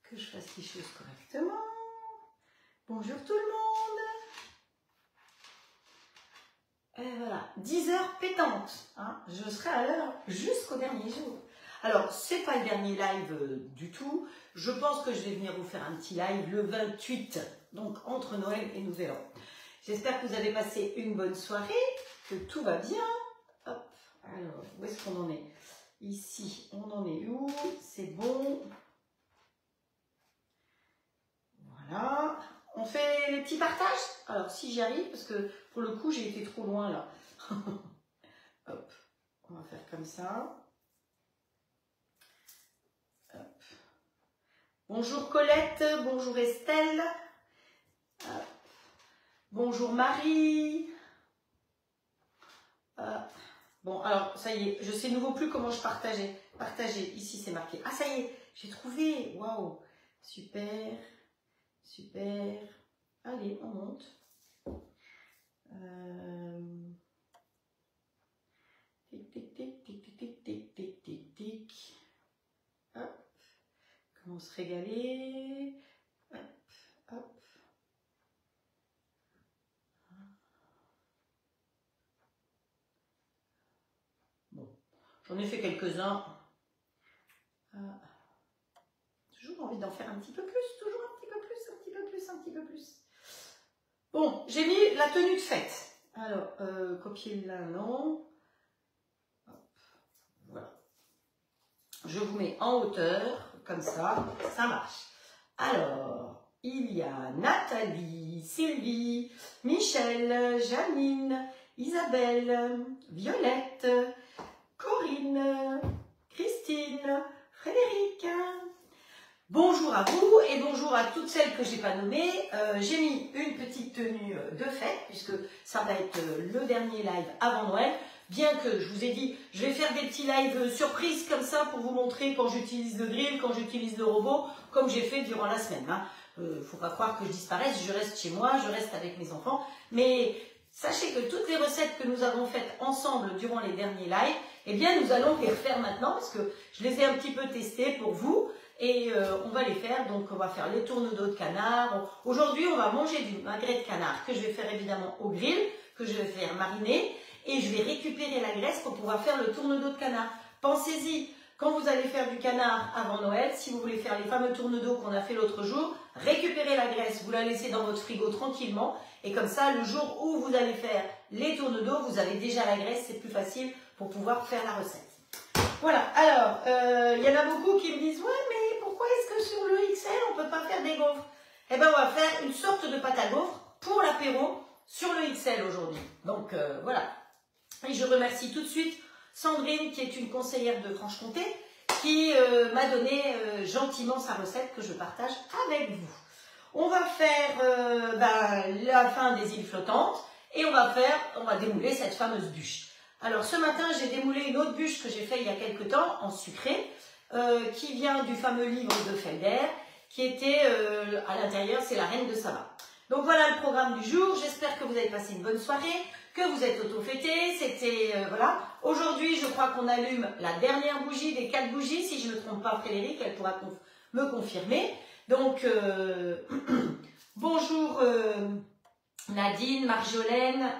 que je fasse les choses correctement. Bonjour tout le monde. Et voilà, 10 heures pétantes. Hein. Je serai à l'heure jusqu'au dernier jour. Alors, c'est pas le dernier live du tout. Je pense que je vais venir vous faire un petit live le 28, donc entre Noël et Nouvel An. J'espère que vous avez passé une bonne soirée, que tout va bien. Hop, alors, où est-ce qu'on en est? Ici, on en est où? C'est bon. Voilà. On fait les petits partages? Alors, si j'y arrive, parce que pour le coup, j'ai été trop loin là. Hop, on va faire comme ça. Hop. Bonjour Colette, bonjour Estelle. Hop. Bonjour Marie. Hop. Bon, alors, ça y est, je sais nouveau plus comment je partageais. Partager, ici c'est marqué. Ah, ça y est, j'ai trouvé. Waouh, super, super. Allez, on monte. Tic, tic, tic, tic, tic, tic, tic, tic, tic, tic. Hop. Comment se régaler. Hop, hop. Bon, j'en ai fait quelques-uns. Toujours envie d'en faire un petit peu plus, toujours un petit peu plus, un petit peu plus, un petit peu plus. Bon, j'ai mis la tenue de fête. Alors, copier là, non. Hop, voilà. Je vous mets en hauteur, comme ça marche. Alors, il y a Nathalie, Sylvie, Michel, Janine, Isabelle, Violette, Corinne, Christine, Frédéric. Bonjour à vous et bonjour à toutes celles que je n'ai pas nommées. J'ai mis une petite tenue de fête puisque ça va être le dernier live avant Noël. Bien que je vous ai dit, je vais faire des petits lives surprises comme ça pour vous montrer quand j'utilise le grill, quand j'utilise le robot, comme j'ai fait durant la semaine. Faut pas croire que je disparaisse, je reste chez moi, je reste avec mes enfants. Mais sachez que toutes les recettes que nous avons faites ensemble durant les derniers lives, eh bien nous allons les refaire maintenant parce que je les ai un petit peu testées pour vous. Et on va les faire, donc on va faire les tourne-dos de canard. Aujourd'hui, on va manger du magret de canard que je vais faire évidemment au grill, que je vais faire mariner. Et je vais récupérer la graisse pour pouvoir faire le tourne-dos de canard. Pensez-y, quand vous allez faire du canard avant Noël, si vous voulez faire les fameux tourne-dos qu'on a fait l'autre jour, récupérez la graisse, vous la laissez dans votre frigo tranquillement. Et comme ça, le jour où vous allez faire les tourne-dos, vous avez déjà la graisse, c'est plus facile pour pouvoir faire la recette. Voilà, alors, il y en a beaucoup qui me disent « Ouais, mais pourquoi est-ce que sur le XL, on ne peut pas faire des gaufres ?» Eh bien, on va faire une sorte de pâte à gaufres pour l'apéro sur le XL aujourd'hui. Donc, voilà. Et je remercie tout de suite Sandrine, qui est une conseillère de Franche-Comté, qui m'a donné gentiment sa recette que je partage avec vous. On va faire la fin des îles flottantes et on va démouler cette fameuse bûche. Alors ce matin, j'ai démoulé une autre bûche que j'ai fait il y a quelque temps en sucré, qui vient du fameux livre de Felder, qui était à l'intérieur, c'est la Reine de Saba. Donc voilà le programme du jour, j'espère que vous avez passé une bonne soirée, que vous êtes auto-fêtés, c'était, voilà. Aujourd'hui, je crois qu'on allume la dernière bougie des 4 bougies, si je ne me trompe pas Frédéric, elle pourra me confirmer. Donc, bonjour Nadine, Marjolaine,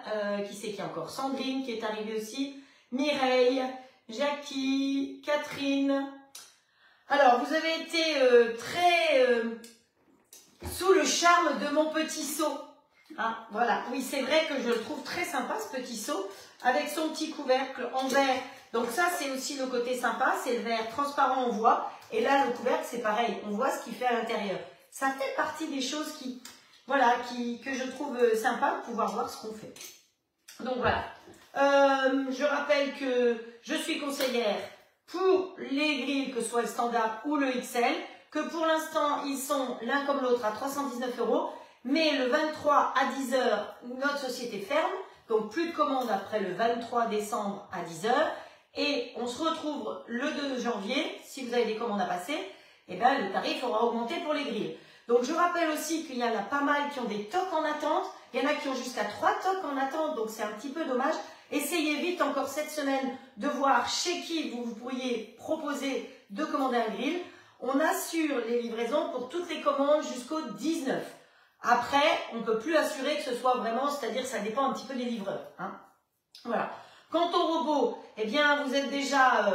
qui c'est qui est encore? Sandrine qui est arrivée aussi, Mireille, Jackie, Catherine. Alors, vous avez été très sous le charme de mon petit seau. Hein, voilà, oui, c'est vrai que je le trouve très sympa ce petit seau avec son petit couvercle en verre. Donc ça, c'est aussi le côté sympa, c'est le verre transparent, on voit. Et là, le couvercle, c'est pareil, on voit ce qu'il fait à l'intérieur. Ça fait partie des choses qui, voilà, que je trouve sympa de pouvoir voir ce qu'on fait. Donc voilà, je rappelle que je suis conseillère pour les grilles, que ce soit le standard ou le XL, que pour l'instant, ils sont l'un comme l'autre à 319 €. Mais le 23 à 10 h, notre société ferme, donc plus de commandes après le 23 décembre à 10 h. Et on se retrouve le 2 janvier, si vous avez des commandes à passer, eh bien, le tarif aura augmenté pour les grilles. Donc je rappelle aussi qu'il y en a pas mal qui ont des tocs en attente, il y en a qui ont jusqu'à 3 tocs en attente, donc c'est un petit peu dommage. Essayez vite encore cette semaine de voir chez qui vous pourriez proposer de commander un grill. on assure les livraisons pour toutes les commandes jusqu'au 19. Après, on ne peut plus assurer que ce soit vraiment, c'est-à-dire ça dépend un petit peu des livreurs. Hein. Voilà. Quant au robot, eh bien, vous êtes déjà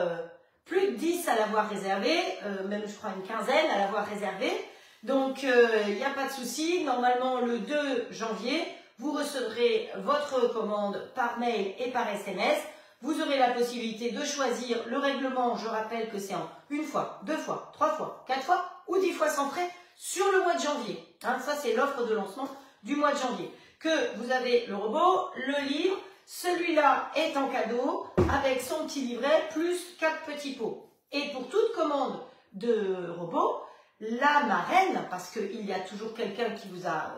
plus de 10 à l'avoir réservé, même je crois une quinzaine à l'avoir réservé. Donc, il n'y a pas de souci. Normalement, le 2 janvier, vous recevrez votre commande par mail et par SMS. Vous aurez la possibilité de choisir le règlement. Je rappelle que c'est en 1 fois, 2 fois, 3 fois, 4 fois ou 10 fois sans frais sur le mois de janvier. Hein, ça, c'est l'offre de lancement du mois de janvier. Que vous avez le robot, le livre. Celui-là est en cadeau avec son petit livret plus 4 petits pots. Et pour toute commande de robot, la marraine, parce qu'il y a toujours quelqu'un qui vous a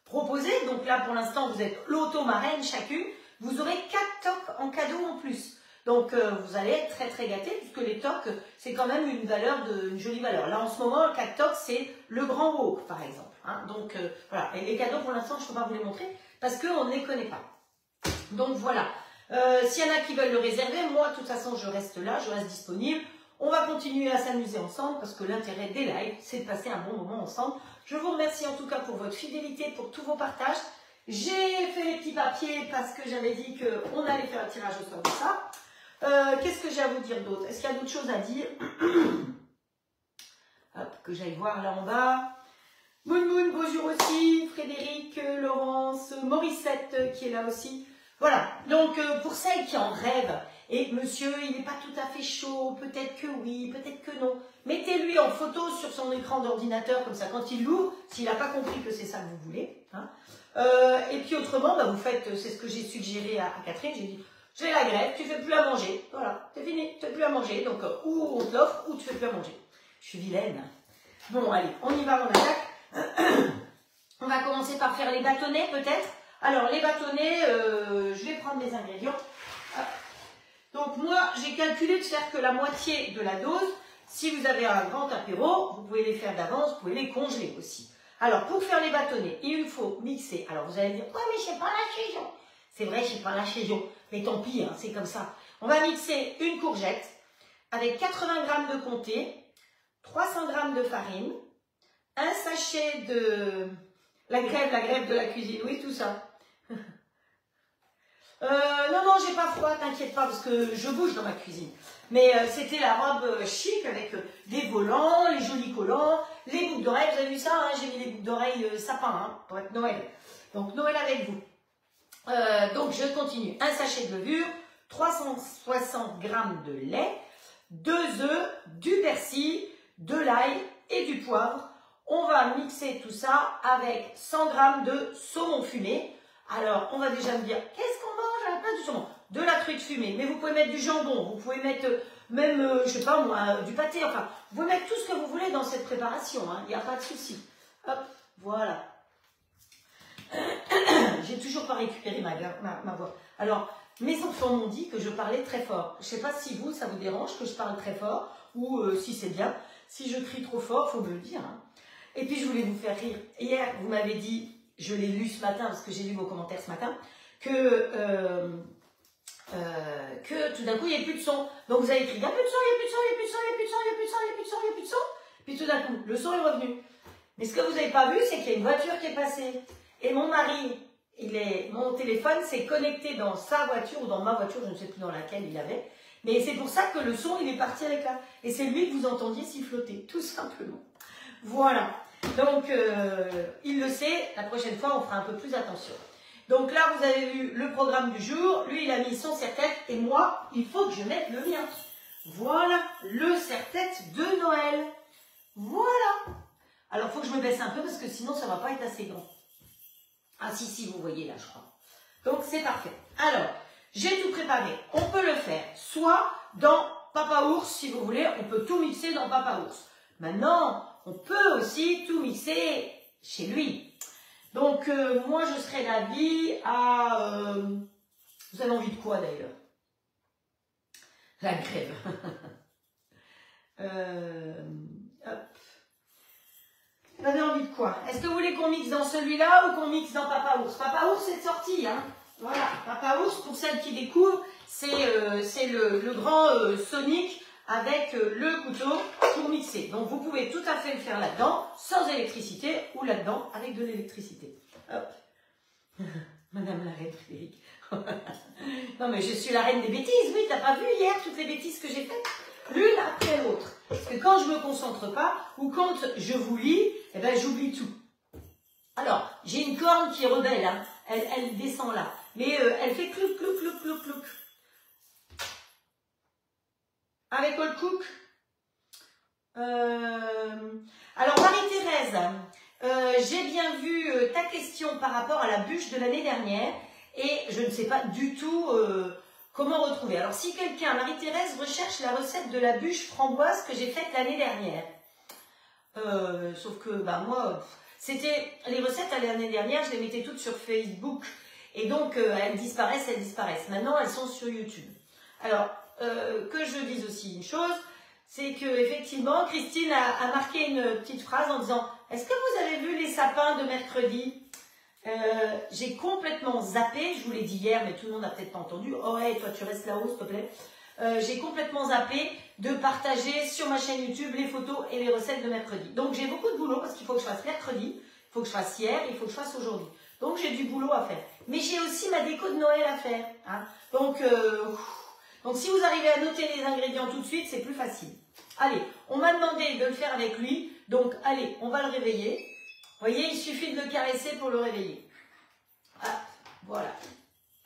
proposé, donc là pour l'instant vous êtes l'auto-marraine chacune, vous aurez 4 tocs en cadeau en plus. Donc vous allez être très très gâtés puisque les tocs c'est quand même une jolie valeur. Là en ce moment 4 tocs c'est le grand Wok par exemple. Hein. Donc voilà, et les cadeaux pour l'instant je ne peux pas vous les montrer parce qu'on ne les connaît pas. Donc voilà, s'il y en a qui veulent le réserver, moi de toute façon je reste là, je reste disponible. On va continuer à s'amuser ensemble parce que l'intérêt des lives, c'est de passer un bon moment ensemble. Je vous remercie en tout cas pour votre fidélité, pour tous vos partages. J'ai fait les petits papiers parce que j'avais dit qu'on allait faire un tirage au sort de ça. Qu'est-ce que j'ai à vous dire d'autre? Est-ce qu'il y a d'autres choses à dire? Hop, que j'aille voir là en bas. Moon Moon, bonjour aussi. Frédéric, Laurence, Morissette qui est là aussi. Voilà, donc pour celles qui en rêvent, et monsieur, il n'est pas tout à fait chaud, peut-être que oui, peut-être que non. Mettez-lui en photo sur son écran d'ordinateur, comme ça, quand il l'ouvre, s'il n'a pas compris que c'est ça que vous voulez. Hein. Et puis autrement, bah, vous faites, c'est ce que j'ai suggéré à Catherine, j'ai dit, j'ai la grève, tu ne fais plus à manger. Voilà, c'est fini, tu ne fais plus à manger. Donc, ou on te l'offre, ou tu ne fais plus à manger. Je suis vilaine. Bon, allez, on y va, on attaque. On va commencer par faire les bâtonnets, peut-être. Alors, les bâtonnets, je vais prendre mes ingrédients. Donc, moi, j'ai calculé de faire que la moitié de la dose. Si vous avez un grand apéro, vous pouvez les faire d'avance, vous pouvez les congeler aussi. Alors, pour faire les bâtonnets, il faut mixer. Alors, vous allez me dire, ouais, mais je n'ai pas la saison. C'est vrai, je n'ai pas la saison. Mais tant pis, hein, c'est comme ça. On va mixer une courgette avec 80 g de comté, 300 g de farine, un sachet de la grève de la cuisine. Oui, tout ça. Non, j'ai pas froid, t'inquiète pas, parce que je bouge dans ma cuisine. Mais c'était la robe chic avec des volants, les jolis collants, les boucles d'oreilles. Vous avez vu ça, hein, j'ai mis les boucles d'oreilles sapin, hein, pour être Noël. Donc Noël avec vous. Donc je continue. Un sachet de levure, 360 g de lait, 2 œufs, du persil, de l'ail et du poivre. On va mixer tout ça avec 100 g de saumon fumé. Alors, on va déjà me dire, qu'est-ce qu'on mange à la place du saumon? De la truite fumée, mais vous pouvez mettre du jambon, vous pouvez mettre même, je sais pas moi, du pâté, enfin, vous pouvez mettre tout ce que vous voulez dans cette préparation, hein, il n'y a pas de souci. Hop, voilà. J'ai toujours pas récupéré ma voix. Alors, mes enfants m'ont dit que je parlais très fort. Je sais pas si vous, ça vous dérange que je parle très fort, ou si c'est bien. Si je crie trop fort, faut me le dire. Hein. Et puis, je voulais vous faire rire. Hier, vous m'avez dit, je l'ai lu ce matin, parce que j'ai lu vos commentaires ce matin, que tout d'un coup, il n'y avait plus de son. Donc, vous avez écrit, il n'y a plus de son, il n'y a plus de son, il n'y a plus de son, il n'y a plus de son, il n'y a plus de son, il n'y a plus de son, il n'y a plus de son. Puis tout d'un coup, le son est revenu. Mais ce que vous n'avez pas vu, c'est qu'il y a une voiture qui est passée. Et mon mari, mon téléphone s'est connecté dans sa voiture, ou dans ma voiture, je ne sais plus dans laquelle il avait. Mais c'est pour ça que le son, il est parti avec là. Et c'est lui que vous entendiez siffloter, tout simplement. Voilà. Donc, il le sait, la prochaine fois, on fera un peu plus attention. Donc là, vous avez vu le programme du jour. Lui, il a mis son serre-tête. Et moi, il faut que je mette le mien. Voilà, le serre-tête de Noël. Voilà. Alors, il faut que je me baisse un peu parce que sinon, ça ne va pas être assez grand. Ah, si, vous voyez là, je crois. Donc, c'est parfait. Alors, j'ai tout préparé. On peut le faire soit dans Papa Ours, si vous voulez. On peut tout mixer dans Papa Ours. Maintenant, on peut aussi tout mixer chez lui. Donc, moi, je serais d'avis à... vous avez envie de quoi, d'ailleurs? La grève. Hop. Vous avez envie de quoi? Est-ce que vous voulez qu'on mixe dans celui-là ou qu'on mixe dans Papa Ours? Papa Ours, c'est sorti, hein. Voilà, Papa Ours, pour celles qui découvrent, c'est le grand Sonic avec le couteau pour mixer. Donc vous pouvez tout à fait le faire là-dedans, sans électricité, ou là-dedans avec de l'électricité. Hop. Madame la reine Frédéric. Non mais je suis la reine des bêtises, oui, t'as pas vu hier toutes les bêtises que j'ai faites? L'une après l'autre. Parce que quand je me concentre pas, ou quand je vous lis, eh ben j'oublie tout. Alors, j'ai une corne qui est rebelle, hein. Elle descend là. Mais elle fait clouc, clouc, clouc, clouc, clouc. Avec All Cook. Alors, Marie-Thérèse, j'ai bien vu ta question par rapport à la bûche de l'année dernière et je ne sais pas du tout comment retrouver. Alors, si quelqu'un, Marie-Thérèse, recherche la recette de la bûche framboise que j'ai faite l'année dernière. Sauf que, bah, moi, c'était les recettes l'année dernière, je les mettais toutes sur Facebook et donc elles disparaissent. Maintenant, elles sont sur YouTube. Alors, que je dise aussi une chose, c'est que effectivement, Christine a marqué une petite phrase en disant « Est-ce que vous avez vu les sapins de mercredi ?» J'ai complètement zappé, je vous l'ai dit hier, mais tout le monde n'a peut-être pas entendu. Oh ouais, toi tu restes là-haut, s'il te plaît. J'ai complètement zappé de partager sur ma chaîne YouTube les photos et les recettes de mercredi. Donc j'ai beaucoup de boulot parce qu'il faut que je fasse mercredi, il faut que je fasse hier, il faut que je fasse aujourd'hui. Donc j'ai du boulot à faire. Mais j'ai aussi ma déco de Noël à faire. Hein. Donc si vous arrivez à noter les ingrédients tout de suite, c'est plus facile. Allez, on m'a demandé de le faire avec lui. Donc allez, on va le réveiller. Vous voyez, il suffit de le caresser pour le réveiller. Ah, voilà.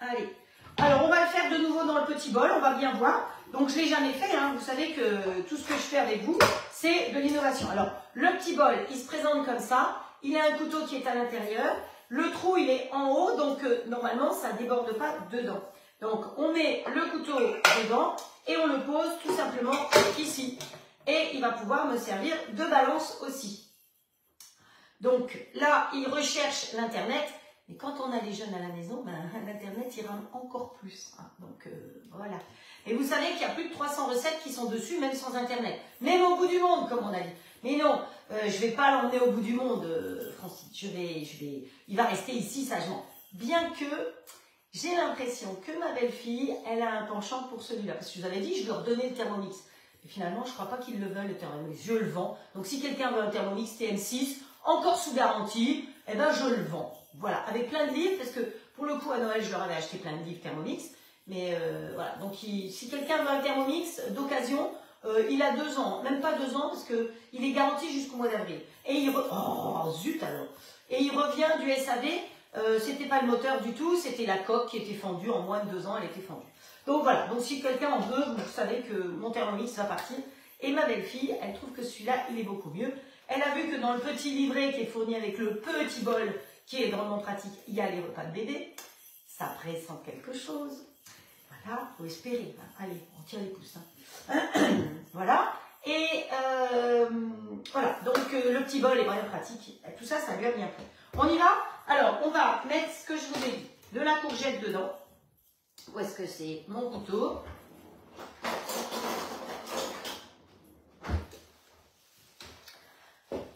Allez. Alors, on va le faire de nouveau dans le petit bol, on va bien voir. Donc, je ne l'ai jamais fait, hein. Vous savez que tout ce que je fais avec vous, c'est de l'innovation. Alors, le petit bol, il se présente comme ça. Il a un couteau qui est à l'intérieur. Le trou, il est en haut, donc normalement, ça ne déborde pas dedans. Donc, on met le couteau dedans et on le pose tout simplement ici. Et il va pouvoir me servir de balance aussi. Donc, là, il recherche l'Internet. Et quand on a les jeunes à la maison, ben, l'Internet ira encore plus. Hein. Donc, voilà. Et vous savez qu'il y a plus de 300 recettes qui sont dessus, même sans Internet. Même au bout du monde, comme on a dit. Mais non, je ne vais pas l'emmener au bout du monde, Francis. Il va rester ici sagement. Bien que j'ai l'impression que ma belle-fille, elle a un penchant pour celui-là. Parce que je vous avais dit, je leur donnais le Thermomix. Et finalement, je ne crois pas qu'ils le veulent, le Thermomix. Je le vends. Donc, si quelqu'un veut un Thermomix TM6, encore sous garantie, eh ben, je le vends. Voilà, avec plein de livres, parce que pour le coup, à Noël, je leur avais acheté plein de livres Thermomix. Mais voilà, donc si quelqu'un veut un Thermomix d'occasion, il a 2 ans, même pas 2 ans, parce qu'il est garanti jusqu'au mois d'avril. Et il oh, zut alors. Et il revient du SAV, c'était pas le moteur du tout, c'était la coque qui était fendue, en moins de 2 ans, elle était fendue. Donc voilà, donc si quelqu'un en veut, vous savez que mon Thermomix va partir. Et ma belle-fille, elle trouve que celui-là, il est beaucoup mieux. Elle a vu que dans le petit livret qui est fourni avec le petit bol, qui est drôlement pratique, il y a les repas de bébé. Ça pressent quelque chose. Voilà, faut espérer. Allez, on tire les pouces. Hein. Voilà. Et voilà, donc le petit bol est vraiment pratique. Tout ça, ça lui a bien plu. On y va? Alors, on va mettre ce que je vous ai dit. De la courgette dedans. Où est-ce que c'est? Mon couteau.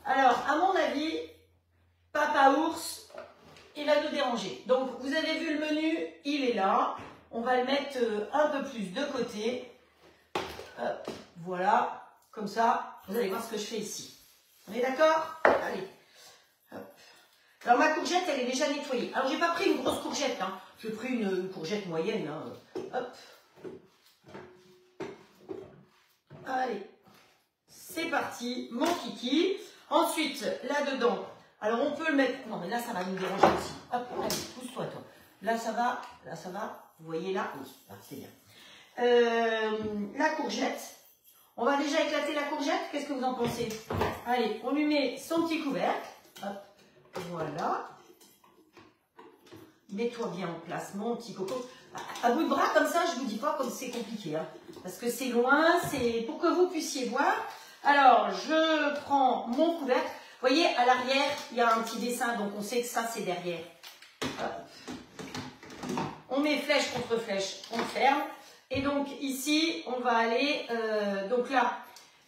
Alors, à mon avis, Papa Ours, il va nous déranger. Donc, vous avez vu le menu, il est là. On va le mettre un peu plus de côté. Hop, voilà, comme ça, vous allez voir ce que je fais ici. On est d'accord? Allez. Hop. Alors, ma courgette, elle est déjà nettoyée. Alors, j'ai pas pris une grosse courgette, hein. J'ai pris une courgette moyenne. Hein. Hop. Allez. C'est parti, mon kiki. Ensuite, là-dedans, alors on peut le mettre... Non, mais là, ça va nous déranger aussi. Hop, allez, pousse-toi, toi. Là, ça va. Là, ça va. Vous voyez là? Oui, là, c'est bien. La courgette. On va déjà éclater la courgette. Qu'est-ce que vous en pensez? Allez, on lui met son petit couvercle. Hop, voilà. Mets-toi bien en place, mon petit coco. À bout de bras, comme ça, je ne vous dis pas comme c'est compliqué. Hein, parce que c'est loin, c'est pour que vous puissiez voir. Alors, je prends mon couvercle. Vous voyez, à l'arrière, il y a un petit dessin, donc on sait que ça, c'est derrière. Hop. On met flèche contre flèche, on ferme. Et donc, ici, on va aller... donc là,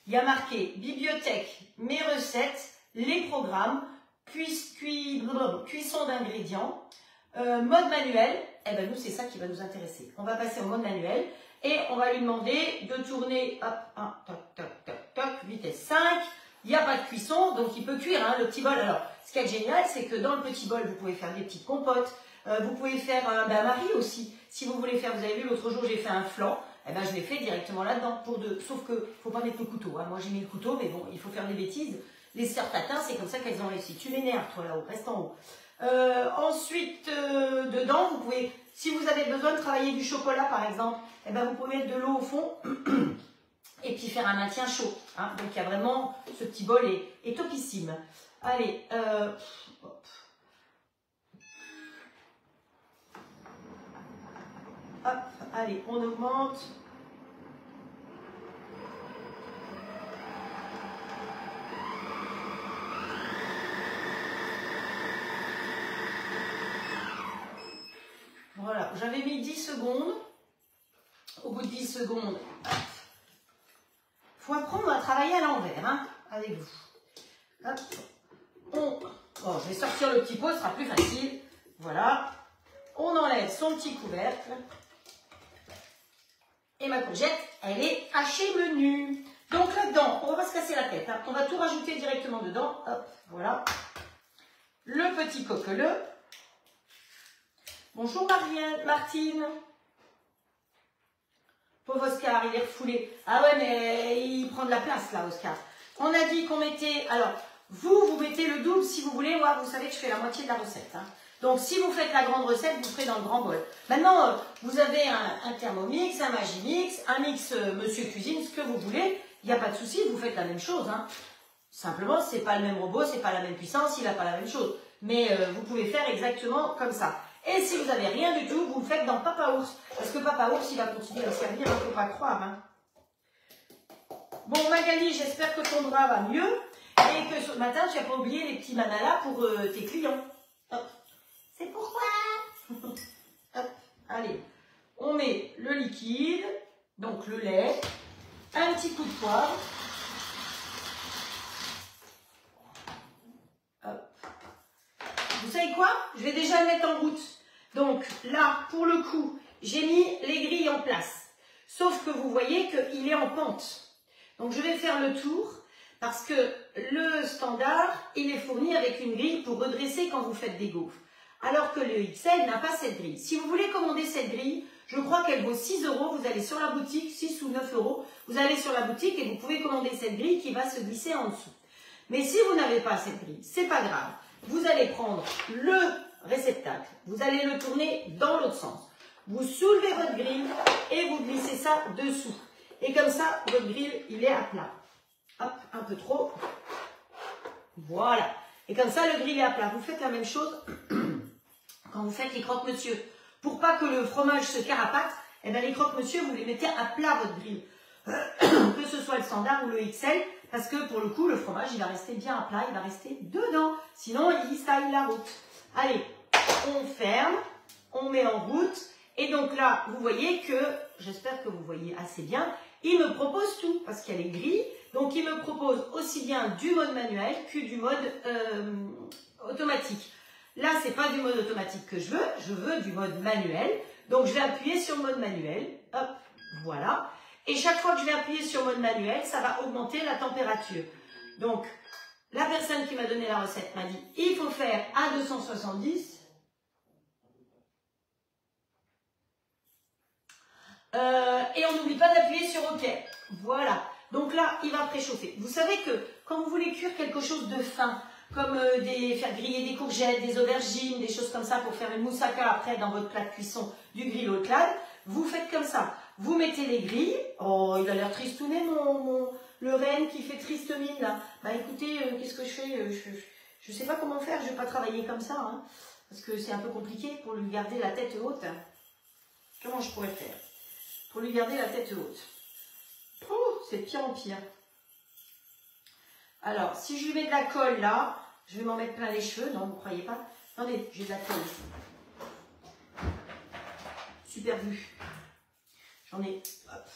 il y a marqué bibliothèque, mes recettes, les programmes, cuisson d'ingrédients, mode manuel. Eh bien, nous, c'est ça qui va nous intéresser. On va passer au mode manuel. Et on va lui demander de tourner, hop, 1, toc, toc, toc, toc, vitesse 5. Il n'y a pas de cuisson, donc il peut cuire, hein, le petit bol. Alors, ce qui est génial, c'est que dans le petit bol, vous pouvez faire des petites compotes. Vous pouvez faire un bain-marie aussi. Si vous voulez faire, vous avez vu, l'autre jour, j'ai fait un flan. Eh ben, je l'ai fait directement là-dedans. Sauf que faut pas mettre le couteau. Hein. Moi, j'ai mis le couteau, mais bon, il faut faire des bêtises. Les sœurs Tatin, c'est comme ça qu'elles ont réussi. Tu m'énerves, toi, là-haut. Reste en haut. Ensuite, dedans, vous pouvez, si vous avez besoin de travailler du chocolat, par exemple, eh ben, vous pouvez mettre de l'eau au fond et puis faire un maintien chaud. Hein. Donc, il y a vraiment, ce petit bol est topissime. Allez, hop. Hop, allez, on augmente. Voilà, j'avais mis 10 secondes. Au bout de 10 secondes, il faut apprendre à travailler à l'envers, hein, avec vous. Hop, bon, je vais sortir le petit pot, ce sera plus facile. Voilà, on enlève son petit couvercle. Et ma courgette, elle est hachée menu. Donc là-dedans, on va pas se casser la tête, hein, on va tout rajouter directement dedans. Hop, voilà. Le petit coqueleu. Bonjour Martine. Pauvre Oscar, il est refoulé. Ah ouais, mais il prend de la place là, Oscar. On a dit qu'on mettait... Alors, vous mettez le double si vous voulez. Moi, vous savez que je fais la moitié de la recette. Hein. Donc, si vous faites la grande recette, vous ferez dans le grand bol. Maintenant, vous avez un Thermomix, un Magimix, un mix Monsieur Cuisine, ce que vous voulez. Il n'y a pas de souci, vous faites la même chose. Hein. Simplement, c'est pas le même robot, c'est pas la même puissance, il n'a pas la même chose. Mais vous pouvez faire exactement comme ça. Et si vous n'avez rien du tout, vous le faites dans Papa Ours. Parce que Papa Ours, il va continuer à servir, il ne faut pas croire. Hein. Bon, Magali, j'espère que ton bras va mieux. Et que ce matin, tu n'as pas oublié les petits manalas pour tes clients. Hop. C'est pourquoi. Hop. Allez, on met le liquide, donc le lait, un petit coup de poivre. Vous savez quoi? Je vais déjà le mettre en route. Donc là, pour le coup, j'ai mis les grilles en place. Sauf que vous voyez qu'il est en pente. Donc je vais faire le tour parce que le standard, il est fourni avec une grille pour redresser quand vous faites des gaufres. Alors que le XL n'a pas cette grille. Si vous voulez commander cette grille, je crois qu'elle vaut 6 €. Vous allez sur la boutique, 6 ou 9 €. Vous allez sur la boutique et vous pouvez commander cette grille qui va se glisser en dessous. Mais si vous n'avez pas cette grille, c'est pas grave. Vous allez prendre le réceptacle, vous allez le tourner dans l'autre sens. Vous soulevez votre grille et vous glissez ça dessous. Et comme ça, votre grille, il est à plat. Hop, un peu trop. Voilà. Et comme ça, le grill est à plat. Vous faites la même chose quand vous faites les croque-monsieur. Pour pas que le fromage se carapate, eh bien les croque-monsieur, vous les mettez à plat votre grille. Que ce soit le standard ou le XL, parce que pour le coup, le fromage, il va rester bien à plat, il va rester dedans. Sinon, il stagne la route. Allez, on ferme, on met en route. Et donc là, vous voyez que, j'espère que vous voyez assez bien, il me propose tout, parce qu'il y a les grilles. Donc, il me propose aussi bien du mode manuel que du mode automatique. Là, ce n'est pas du mode automatique que je veux du mode manuel. Donc, je vais appuyer sur mode manuel. Hop, voilà. Et chaque fois que je vais appuyer sur mode manuel, ça va augmenter la température. Donc, la personne qui m'a donné la recette m'a dit, il faut faire à 270. Et on n'oublie pas d'appuyer sur OK. Voilà. Donc là, il va préchauffer. Vous savez que quand vous voulez cuire quelque chose de fin, comme faire griller des courgettes, des aubergines, des choses comme ça pour faire une moussaka après dans votre plat de cuisson du grill au clad, vous faites comme ça. Vous mettez les grilles. Oh, il a l'air tristouné, le renne qui fait triste mine là. Bah écoutez, qu'est-ce que je fais? Je ne sais pas comment faire, je ne vais pas travailler comme ça. Hein, parce que c'est un peu compliqué pour lui garder la tête haute. Comment je pourrais faire pour lui garder la tête haute? Oh, c'est de pire en pire. Alors, si je lui mets de la colle là, je vais m'en mettre plein les cheveux. Non, vous ne croyez pas? Attendez, j'ai de la colle. Super vu. J'en ai. Hop.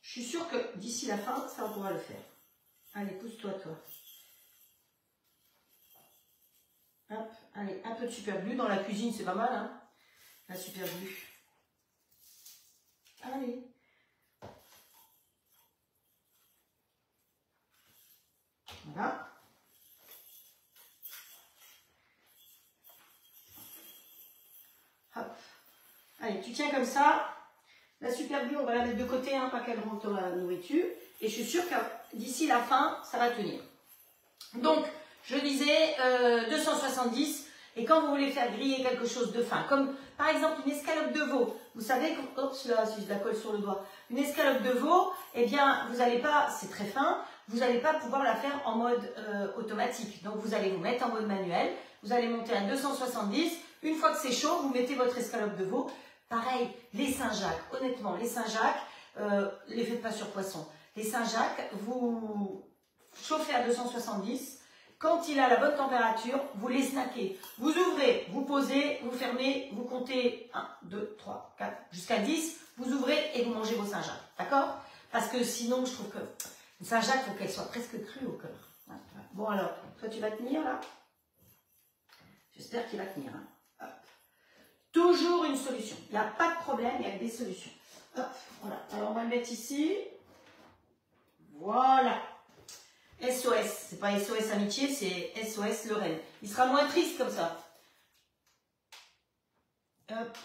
Je suis sûre que d'ici la fin, ça on pourra le faire. Allez, pousse-toi, toi. Hop, allez, un peu de super glue. Dans la cuisine, c'est pas mal, hein? La super glue. Voilà. Hop. Allez, tu tiens comme ça. La super glue, on va la mettre de côté, hein, pas qu'elle rentre dans la nourriture. Et je suis sûre que d'ici la fin, ça va tenir. Donc, je disais 270. Et quand vous voulez faire griller quelque chose de fin, comme par exemple une escalope de veau, vous savez, oups là, si je la colle sur le doigt, une escalope de veau, eh bien, vous n'allez pas, c'est très fin, vous n'allez pas pouvoir la faire en mode automatique. Donc, vous allez vous mettre en mode manuel, vous allez monter à 270. Une fois que c'est chaud, vous mettez votre escalope de veau. Pareil, les Saint-Jacques, honnêtement, les Saint-Jacques, les faites pas sur poisson. Les Saint-Jacques, vous chauffez à 270. Quand il a la bonne température, vous les snackez. Vous ouvrez, vous posez, vous fermez, vous comptez 1, 2, 3, 4, jusqu'à 10. Vous ouvrez et vous mangez vos Saint-Jacques. D'accord? Parce que sinon, je trouve que une Saint-Jacques, il faut qu'elle soit presque crue au cœur. Bon alors, toi tu vas tenir là? J'espère qu'il va tenir. Hein. Hop. Toujours une solution. Il n'y a pas de problème, il y a des solutions. Hop, voilà. Alors on va le mettre ici. Voilà. SOS, c'est pas SOS amitié, c'est SOS Lorraine. Il sera moins triste comme ça. Hop.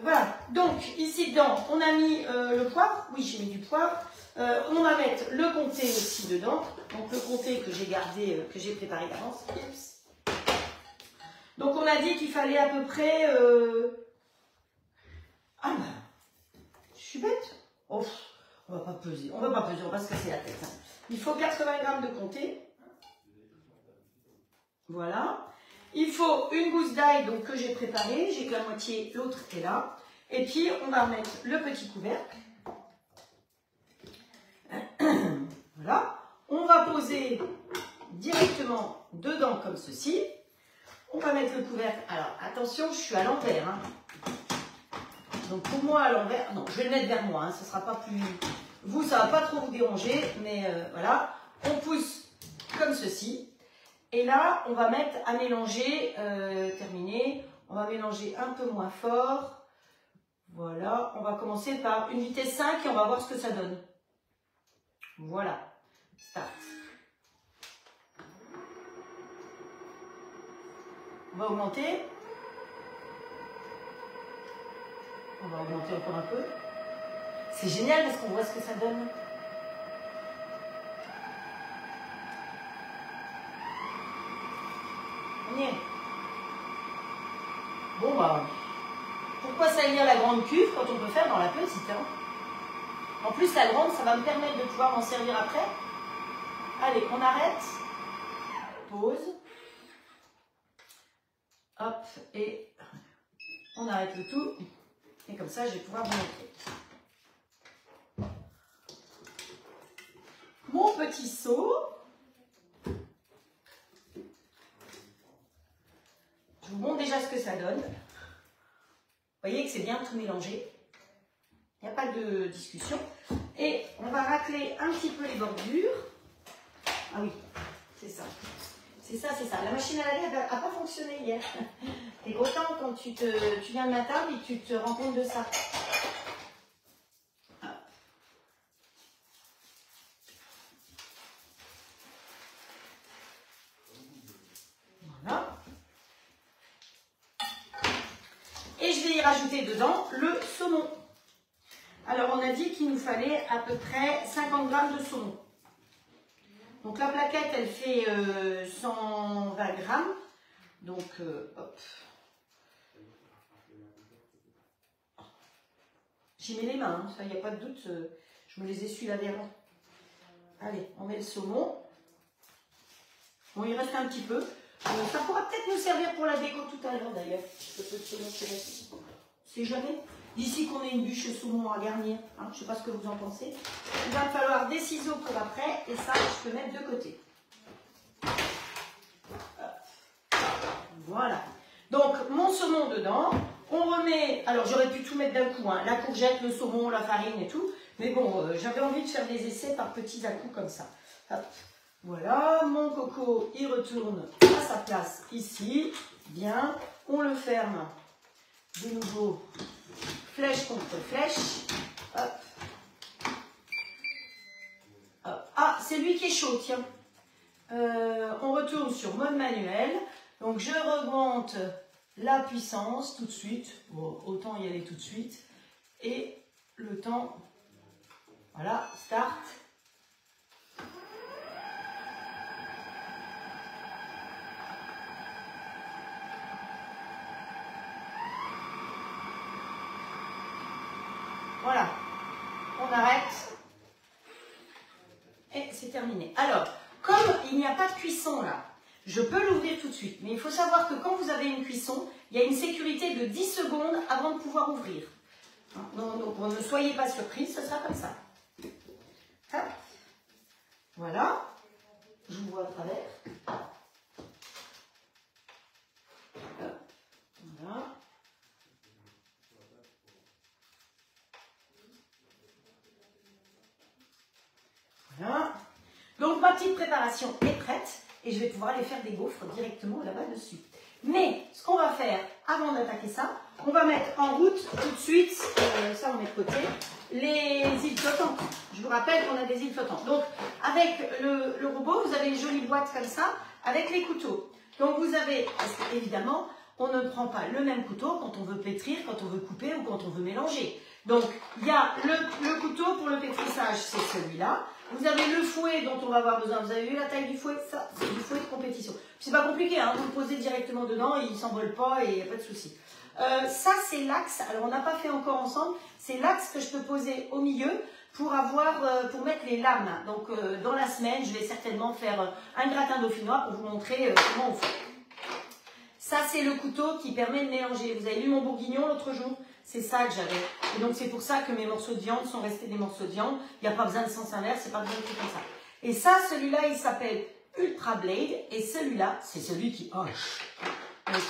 Voilà. Donc ici dedans, on a mis le poivre. Oui, j'ai mis du poivre. On va mettre le comté aussi dedans. Donc le comté que j'ai gardé, que j'ai préparé d'avance. Donc on a dit qu'il fallait à peu près... Ah ben, je suis bête. Oh, on va pas peser, on va pas se casser la tête. Hein. Il faut 80 g de comté. Voilà. Il faut une gousse d'ail donc que j'ai préparée. J'ai que la moitié, l'autre est là. Et puis on va mettre le petit couvercle. Voilà. On va poser directement dedans comme ceci. On va mettre le couvercle. Alors attention, je suis à l'envers. Hein. Donc pour moi à l'envers, non, je vais le mettre vers moi. Hein, ce sera pas plus. Vous, ça va pas trop vous déranger, mais voilà. On pousse comme ceci. Et là, on va mettre à mélanger. Terminé. On va mélanger un peu moins fort. Voilà. On va commencer par une vitesse 5 et on va voir ce que ça donne. Voilà. Start. On va augmenter. On va augmenter encore un peu. C'est génial parce qu'on voit ce que ça donne. On y est. Bon bah, pourquoi salir la grande cuve quand on peut faire dans la petite hein? En plus la grande, ça va me permettre de pouvoir m'en servir après. Allez, on arrête. Pause. Hop, et on arrête le tout. Et comme ça, je vais pouvoir vous montrer. Mon petit seau. Je vous montre déjà ce que ça donne. Vous voyez que c'est bien tout mélangé. Il n'y a pas de discussion. Et on va racler un petit peu les bordures. Ah oui, c'est ça. C'est ça, c'est ça. La machine à laver n'a pas fonctionné hier. T'es content quand tu viens de ma table et tu te rends compte de ça. Voilà. Et je vais y rajouter dedans le saumon. Alors on a dit qu'il nous fallait à peu près 50 g de saumon. Donc la plaquette elle fait 120 g. Donc hop. J'y mets les mains, hein, ça il n'y a pas de doute, je me les essuie là derrière. Allez, on met le saumon. Bon, il reste un petit peu. Ça pourra peut-être nous servir pour la déco tout à l'heure d'ailleurs. C'est jamais. D'ici qu'on ait une bûche de saumon à garnir, hein, je ne sais pas ce que vous en pensez. Il va me falloir des ciseaux pour après et ça, je peux mettre de côté. Voilà. Donc, mon saumon dedans. On remet, alors j'aurais pu tout mettre d'un coup, hein, la courgette, le saumon, la farine et tout. Mais bon, j'avais envie de faire des essais par petits à-coups comme ça. Hop. Voilà, mon coco, il retourne à sa place ici. Bien, on le ferme. De nouveau, flèche contre flèche. Hop. c'est lui qui est chaud, tiens. On retourne sur mode manuel. Donc je remonte la puissance tout de suite. Bon, autant y aller tout de suite. Et le temps, voilà, start. Voilà, on arrête. Et c'est terminé. Alors, comme il n'y a pas de cuisson là, je peux l'ouvrir tout de suite. Mais il faut savoir que quand vous avez une cuisson, il y a une sécurité de 10 secondes avant de pouvoir ouvrir. Donc ne soyez pas surpris, ce sera comme ça. Hop. Voilà. Je vous vois à travers. Hop. Voilà. Voilà. Donc ma petite préparation est prête et je vais pouvoir aller faire des gaufres directement là-bas dessus. Mais ce qu'on va faire avant d'attaquer ça, on va mettre en route tout de suite, ça on met de côté, les îles flottantes. Je vous rappelle qu'on a des îles flottantes. Donc avec le robot, vous avez une jolie boîte comme ça avec les couteaux. Donc vous avez, parce qu'évidemment, on ne prend pas le même couteau quand on veut pétrir, quand on veut couper ou quand on veut mélanger. Donc il y a le couteau pour le pétrissage, c'est celui-là. Vous avez le fouet dont on va avoir besoin. Vous avez vu la taille du fouet? Ça, c'est du fouet de compétition. C'est pas compliqué, hein, vous le posez directement dedans, il ne s'envole pas et il n'y a pas de souci. Ça, c'est l'axe. Alors, on n'a pas fait encore ensemble. C'est l'axe que je peux poser au milieu pour pour mettre les lames. Donc, dans la semaine, je vais certainement faire un gratin dauphinois pour vous montrer comment on fait. Ça, c'est le couteau qui permet de mélanger. Vous avez vu mon bourguignon l'autre jour? C'est ça que j'avais. Et donc, c'est pour ça que mes morceaux de viande sont restés des morceaux de viande. Il n'y a pas besoin de sens inverse, c'est pas besoin de tout comme ça. Et ça, celui-là, il s'appelle Ultra Blade. Et celui-là, c'est celui qui hoche. Donc,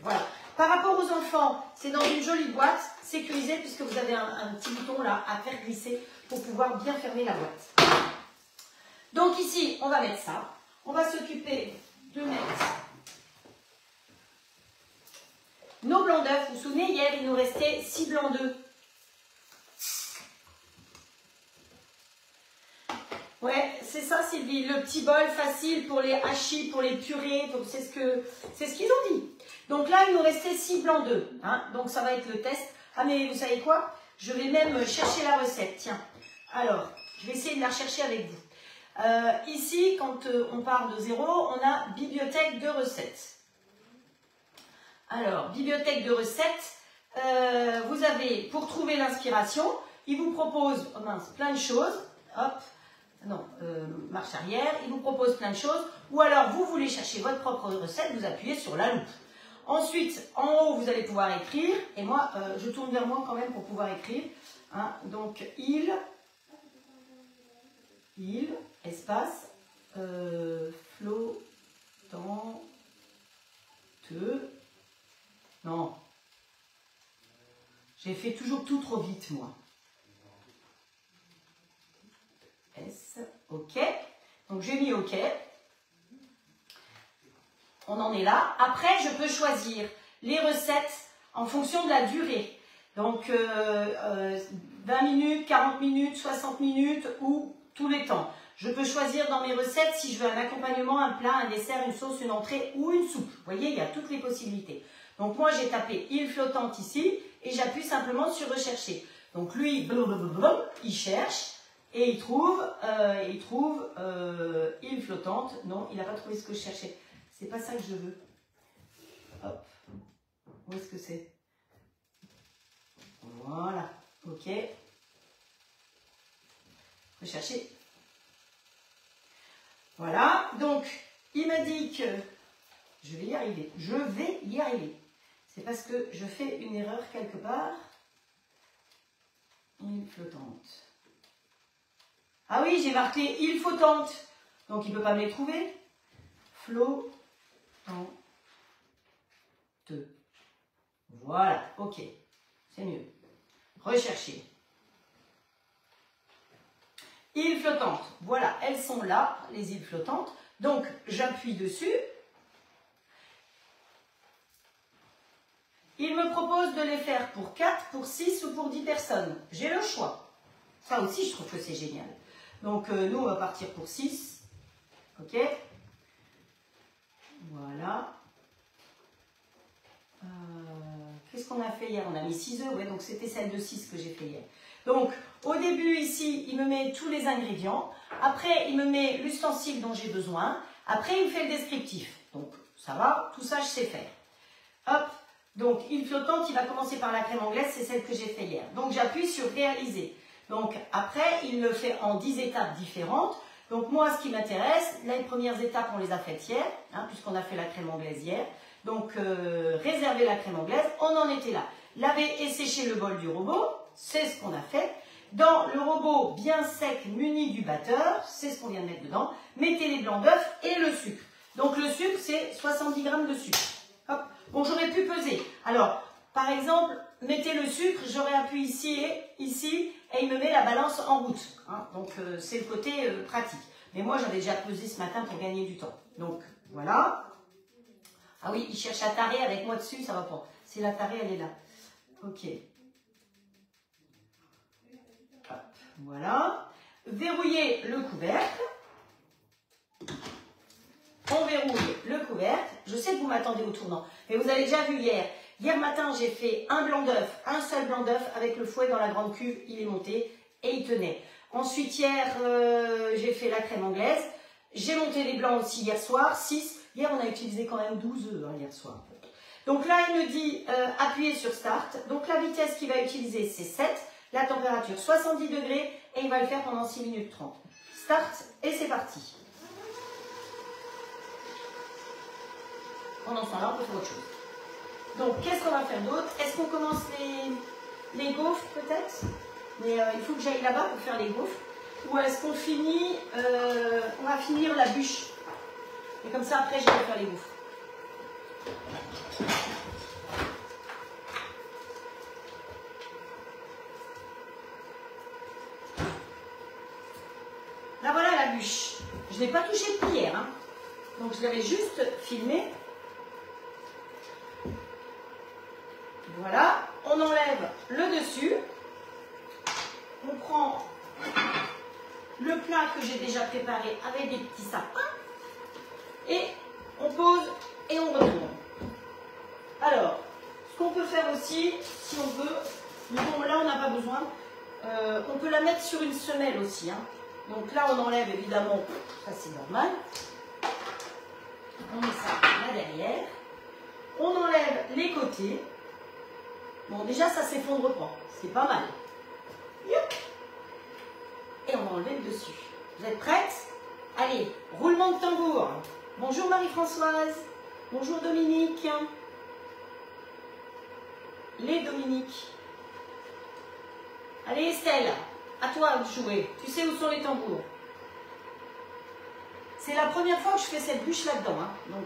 voilà. Par rapport aux enfants, c'est dans une jolie boîte, sécurisée, puisque vous avez un petit bouton là à faire glisser pour pouvoir bien fermer la boîte. Donc ici, on va mettre ça. On va s'occuper de mettre nos blancs d'œufs. Vous vous souvenez, hier, il nous restait 6 blancs d'œufs. Ouais, c'est ça, Sylvie. Le petit bol facile pour les hachis, pour les purées. C'est ce qu'ils ont dit. Donc là, il nous restait 6 blancs d'œufs. Hein, donc ça va être le test. Ah, mais vous savez quoi? Je vais même chercher la recette. Tiens. Alors, je vais essayer de la rechercher avec vous. Ici, quand on part de zéro, on a bibliothèque de recettes. Alors, bibliothèque de recettes, vous avez, pour trouver l'inspiration, il vous propose plein de choses. Hop, non, marche arrière, il vous propose plein de choses. Ou alors, vous voulez chercher votre propre recette, vous appuyez sur la loupe. Ensuite, en haut, vous allez pouvoir écrire. Et moi, je tourne vers moi quand même pour pouvoir écrire. Hein, donc, il, espace, flottante. Non. J'ai fait toujours tout trop vite, moi. S, OK. Donc, j'ai mis OK. On en est là. Après, je peux choisir les recettes en fonction de la durée. Donc, 20 minutes, 40 minutes, 60 minutes ou tous les temps. Je peux choisir dans mes recettes si je veux un accompagnement, un plat, un dessert, une sauce, une entrée ou une soupe. Vous voyez, il y a toutes les possibilités. Donc, moi, j'ai tapé île flottante ici et j'appuie simplement sur rechercher. Donc, lui, il cherche et il trouve île flottante. Non, il n'a pas trouvé ce que je cherchais. C'est pas ça que je veux. Hop. Où est-ce que c'est? Voilà. OK. Rechercher. Voilà. Donc, il me dit que je vais y arriver. Je vais y arriver. C'est parce que je fais une erreur quelque part. Île flottante. Ah oui, j'ai marqué île flottante. Donc, il ne peut pas me les trouver. Flottante. Voilà, OK. C'est mieux. Rechercher. Îles flottantes. Voilà, elles sont là, les îles flottantes. Donc, j'appuie dessus. Il me propose de les faire pour 4, pour 6 ou pour 10 personnes. J'ai le choix. Ça aussi, je trouve que c'est génial. Donc nous, on va partir pour 6. Ok. Voilà. Qu'est-ce qu'on a fait hier? On a mis 6 œufs, ouais, donc c'était celle de 6 que j'ai fait hier. Donc, au début, ici, il me met tous les ingrédients. Après, il me met l'ustensile dont j'ai besoin. Après, il me fait le descriptif. Donc, ça va, tout ça, je sais faire. Hop, donc, huile flottante, il va commencer par la crème anglaise, c'est celle que j'ai fait hier. Donc, j'appuie sur réaliser. Donc, après, il le fait en 10 étapes différentes. Donc, moi, ce qui m'intéresse, les premières étapes, on les a faites hier, hein, puisqu'on a fait la crème anglaise hier. Donc, réserver la crème anglaise, on en était là. Laver et sécher le bol du robot, c'est ce qu'on a fait. Dans le robot bien sec muni du batteur, c'est ce qu'on vient de mettre dedans. Mettez les blancs d'œufs et le sucre. Donc, le sucre, c'est 70 g de sucre. Hop. Bon, j'aurais pu peser. Alors, par exemple, mettez le sucre, j'aurais appuyé ici et ici, et il me met la balance en route. Hein. Donc, c'est le côté pratique. Mais moi, j'avais déjà pesé ce matin pour gagner du temps. Donc, voilà. Ah oui, il cherche la tarée avec moi dessus, ça va pas. C'est la tarée, elle est là. Ok. Hop, voilà. Verrouillez le couvercle. On verrouille le couvercle. Je sais que vous m'attendez au tournant, mais vous avez déjà vu hier. Hier matin, j'ai fait un blanc d'œuf, un seul blanc d'œuf avec le fouet dans la grande cuve. Il est monté et il tenait. Ensuite, hier, j'ai fait la crème anglaise. J'ai monté les blancs aussi hier soir, 6. Hier, on a utilisé quand même 12 œufs hier soir. Donc là, il me dit appuyez sur Start. Donc la vitesse qu'il va utiliser, c'est 7. La température, 70 degrés. Et il va le faire pendant 6 minutes 30. Start et c'est parti. Pendant ce temps-là, on peut faire autre chose. Donc, qu'est-ce qu'on va faire d'autre? Est-ce qu'on commence les gaufres peut-être? Mais il faut que j'aille là-bas pour faire les gaufres. Ou est-ce qu'on finit, on va finir la bûche? Et comme ça, après, je vais faire les gaufres. Là, voilà la bûche. Je ne l'ai pas touchée depuis hier. Hein. Donc, je l'avais juste filmée. Voilà. On enlève le dessus. On prend le plat que j'ai déjà préparé avec des petits sapins. Et on pose et on retourne. Alors, ce qu'on peut faire aussi, si on veut, mais bon, là on n'a pas besoin, on peut la mettre sur une semelle aussi. Hein. Donc là on enlève évidemment, ça c'est normal. On met ça là derrière. On enlève les côtés. Bon, déjà ça s'effondre pas, c'est pas mal. Et on va enlever le dessus. Vous êtes prêtes? Allez, roulement de tambour. Bonjour Marie-Françoise. Bonjour Dominique. Les Dominique. Allez Estelle, à toi de jouer. Tu sais où sont les tambours. C'est la première fois que je fais cette bûche là-dedans. Hein. Donc,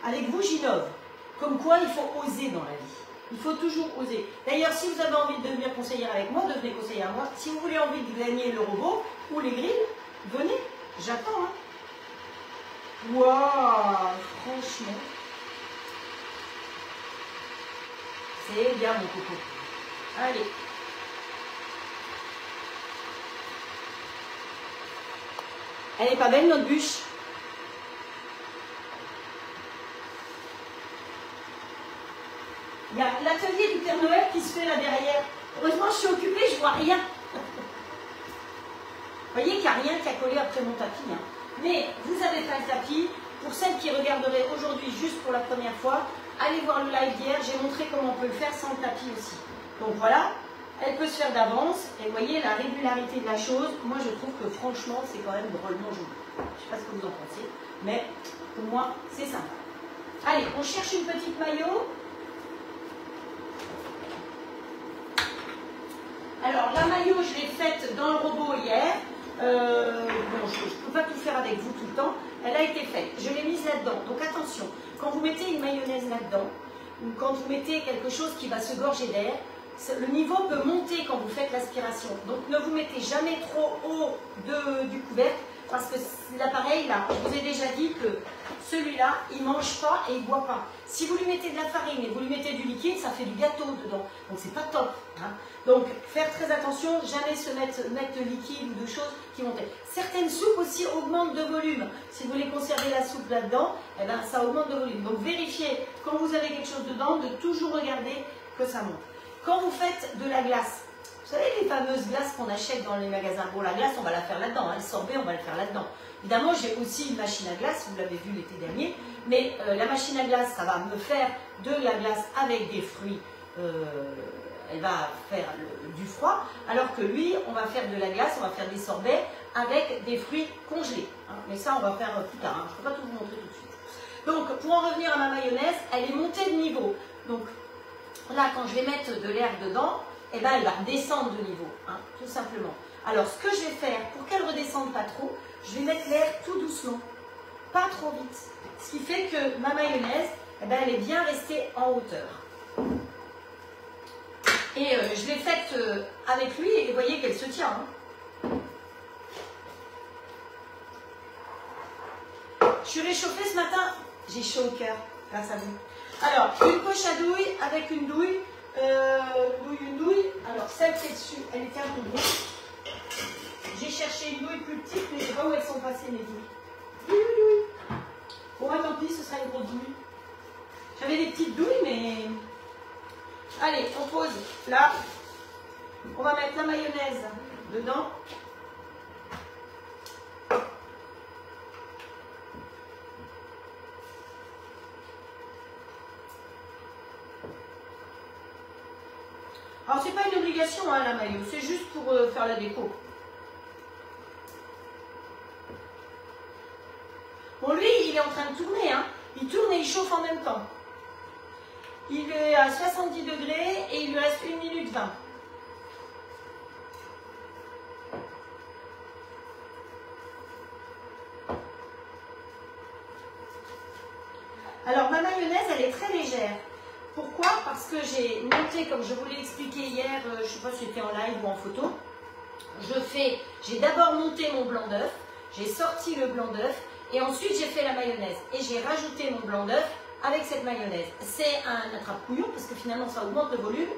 avec vous, j'innove. Comme quoi, il faut oser dans la vie. Il faut toujours oser. D'ailleurs, si vous avez envie de devenir conseillère avec moi, devenez conseillère à moi. Si vous voulez envie de gagner le robot ou les grilles, venez. J'attends. Hein. Waouh, franchement. C'est bien, mon coco. Allez. Elle est pas belle, notre bûche? Il y a l'atelier du Père Noël qui se fait là derrière. Heureusement, je suis occupée, je vois rien. Vous voyez qu'il n'y a rien qui a collé après mon tapis. Hein. Mais vous avez fait le tapis. Pour celles qui regarderaient aujourd'hui juste pour la première fois, allez voir le live d'hier. J'ai montré comment on peut le faire sans le tapis aussi. Donc voilà, elle peut se faire d'avance. Et vous voyez la régularité de la chose. Moi, je trouve que franchement, c'est quand même drôlement joli. Je ne sais pas ce que vous en pensez, mais pour moi, c'est sympa. Allez, on cherche une petite maillot. Alors, la maillot, je l'ai faite dans le robot hier. Bon, je ne peux pas tout faire avec vous tout le temps. Elle a été faite. Je l'ai mise là-dedans. Donc, attention, quand vous mettez une mayonnaise là-dedans, ou quand vous mettez quelque chose qui va se gorger d'air, le niveau peut monter quand vous faites l'aspiration. Donc, ne vous mettez jamais trop haut du couvercle, parce que l'appareil là, je vous ai déjà dit que celui-là, il ne mange pas et il ne boit pas. Si vous lui mettez de la farine et vous lui mettez du liquide, ça fait du gâteau dedans. Donc c'est pas top. Hein. Donc faire très attention, jamais se mettre de liquide ou de choses qui vont être. Certaines soupes aussi augmentent de volume. Si vous voulez conserver la soupe là-dedans, eh ben, ça augmente de volume. Donc vérifiez quand vous avez quelque chose dedans de toujours regarder que ça monte. Quand vous faites de la glace, vous savez les fameuses glaces qu'on achète dans les magasins. Bon, la glace, on va la faire là-dedans. Hein. Le sorbet, on va le faire là-dedans. Évidemment, j'ai aussi une machine à glace, vous l'avez vu l'été dernier. Mais la machine à glace, ça va me faire de la glace avec des fruits. Elle va faire du froid. Alors que lui, on va faire de la glace, on va faire des sorbets avec des fruits congelés. Hein. Mais ça, on va faire plus tard. Hein. Je ne peux pas tout vous montrer tout de suite. Donc, pour en revenir à ma mayonnaise, elle est montée de niveau. Donc, là, quand je vais mettre de l'air dedans, eh ben, elle va descendre de niveau, hein, tout simplement. Alors, ce que je vais faire, pour qu'elle ne redescende pas trop, je vais mettre l'air tout doucement, pas trop vite. Ce qui fait que ma mayonnaise, eh ben, elle est bien restée en hauteur. Et je l'ai faite avec lui et vous voyez qu'elle se tient. Hein. Je suis réchauffée ce matin, j'ai chaud au cœur, grâce à vous. Alors, une poche à douille avec une douille. Une douille. Alors, celle qui est dessus, elle était un peu grosse. J'ai cherché une douille plus petite, mais je ne sais pas où elles sont passées, mes douilles. Bon, tant pis, ce sera une grosse douille. J'avais des petites douilles, mais... Allez, on pose là. On va mettre la mayonnaise dedans. Alors, c'est pas une obligation, hein, la mayo, c'est juste pour faire la déco. Bon, lui, il est en train de tourner, hein. Il tourne et il chauffe en même temps. Il est à 70 degrés et il lui reste 1 minute 20. Alors, ma mayonnaise, elle est très légère. Pourquoi? Parce que j'ai monté, comme je vous l'ai expliqué hier, je ne sais pas si c'était en live ou en photo, j'ai d'abord monté mon blanc d'œuf, j'ai sorti le blanc d'œuf et ensuite j'ai fait la mayonnaise. Et j'ai rajouté mon blanc d'œuf avec cette mayonnaise. C'est un attrape-couillon parce que finalement ça augmente le volume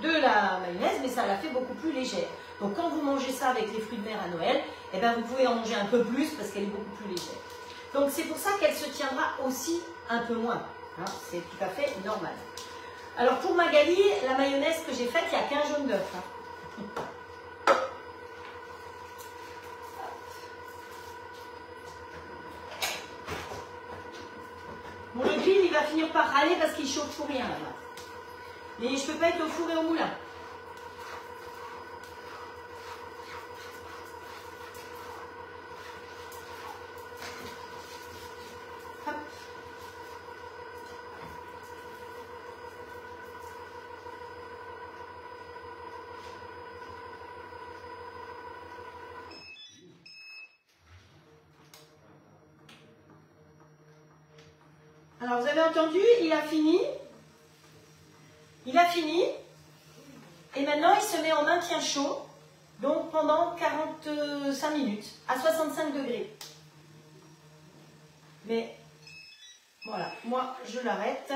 de la mayonnaise, mais ça la fait beaucoup plus légère. Donc quand vous mangez ça avec les fruits de mer à Noël, eh ben, vous pouvez en manger un peu plus parce qu'elle est beaucoup plus légère. Donc c'est pour ça qu'elle se tiendra aussi un peu moins. Hein, c'est tout à fait normal. Alors pour Magali, la mayonnaise que j'ai faite, il n'y a qu'un jaune d'œuf. Hein. Bon, le grill, il va finir par râler parce qu'il chauffe pour rien là-bas. Mais je ne peux pas être au four et au moulin. Hop. Alors, vous avez entendu, il a fini. Il a fini. Et maintenant, il se met en maintien chaud. Donc, pendant 45 minutes, à 65 degrés. Mais, voilà, moi, je l'arrête.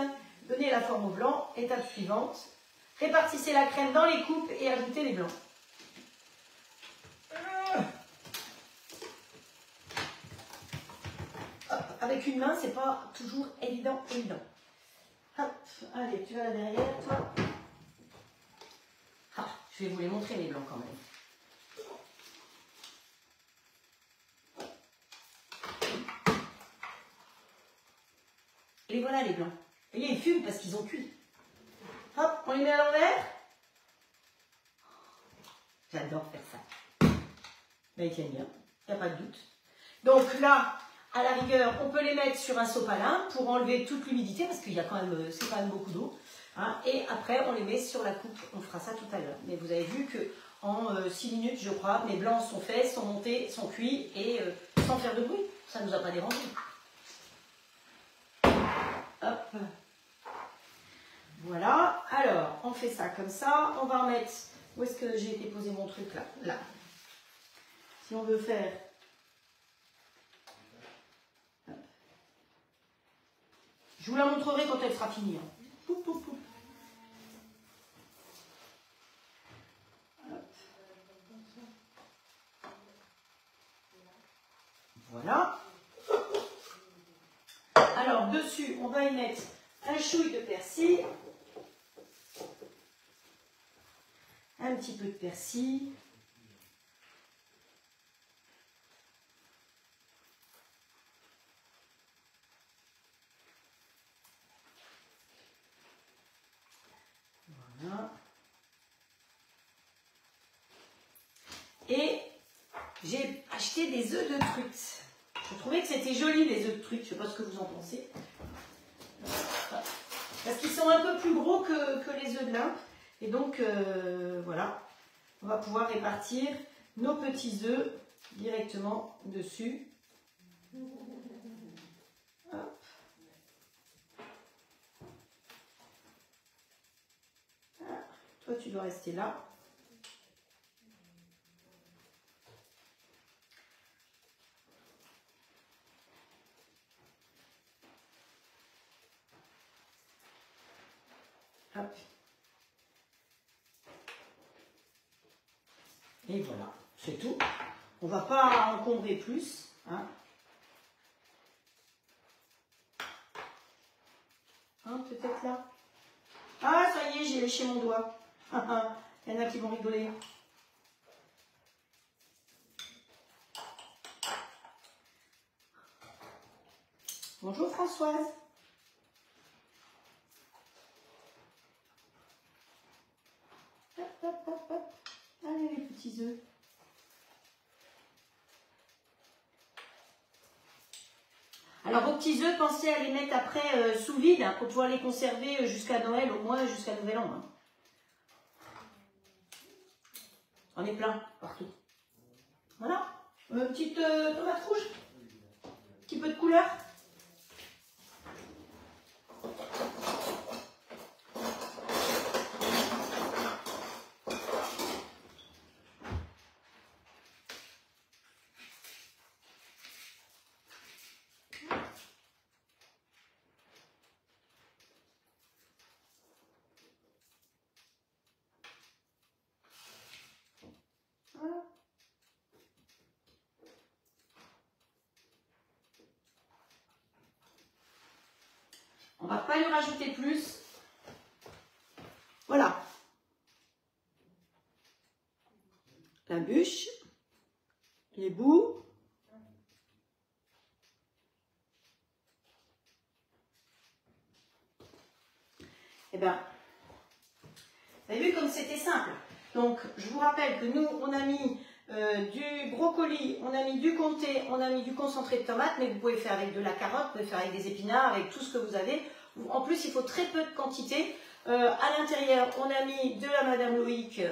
Donnez la forme au blanc. Étape suivante. Répartissez la crème dans les coupes et ajoutez les blancs. Avec une main, c'est pas toujours évident. Hop, allez, tu vas là derrière, toi. Ah, je vais vous les montrer les blancs quand même. Et voilà les blancs. Vous voyez, ils fument parce qu'ils ont cuit. Hop, on les met à l'envers. J'adore faire ça. Mais ils tiennent bien, il n'y a pas de doute. Donc là, à la rigueur, on peut les mettre sur un sopalin pour enlever toute l'humidité parce qu'il y a quand même, c'est quand même beaucoup d'eau. Hein, et après, on les met sur la coupe. On fera ça tout à l'heure. Mais vous avez vu qu'en 6 minutes, je crois, mes blancs sont faits, sont montés, sont cuits et sans faire de bruit. Ça ne nous a pas dérangé. Hop. Voilà. Alors, on fait ça comme ça. On va remettre... Où est-ce que j'ai été poser mon truc là? Là. Si on veut faire Je vous la montrerai quand elle sera finie. Hein. Poup, poup, poup. Voilà. Alors, dessus, on va y mettre un chouille de persil. Un petit peu de persil. Voilà. Et j'ai acheté des œufs de truite. Je trouvais que c'était joli les œufs de truite. Je ne sais pas ce que vous en pensez. Parce qu'ils sont un peu plus gros que les œufs de lin. Et donc, voilà. On va pouvoir répartir nos petits œufs directement dessus. Hop. Voilà. Toi, tu dois rester là. Hop. Et voilà, c'est tout. On ne va pas encombrer plus. Hein. Hein, peut-être là. Ah, ça y est, j'ai léché mon doigt. Il y en a qui vont rigoler. Bonjour Françoise. Hop, hop, hop, hop. Allez les petits œufs. Alors vos petits œufs, pensez à les mettre après sous vide hein, pour pouvoir les conserver jusqu'à Noël, au moins jusqu'à Nouvel An. Hein. On est plein partout. Voilà. Petite tomate rouge. Un petit peu de couleur. On ne va pas lui rajouter plus. Voilà. La bûche, les bouts. Eh bien, vous avez vu comme c'était simple. Donc, je vous rappelle que nous, on a mis du brocoli, on a mis du comté, on a mis du concentré de tomate, mais vous pouvez faire avec de la carotte, vous pouvez faire avec des épinards, avec tout ce que vous avez. En plus, il faut très peu de quantité. À l'intérieur, on a mis de la Madame Loïc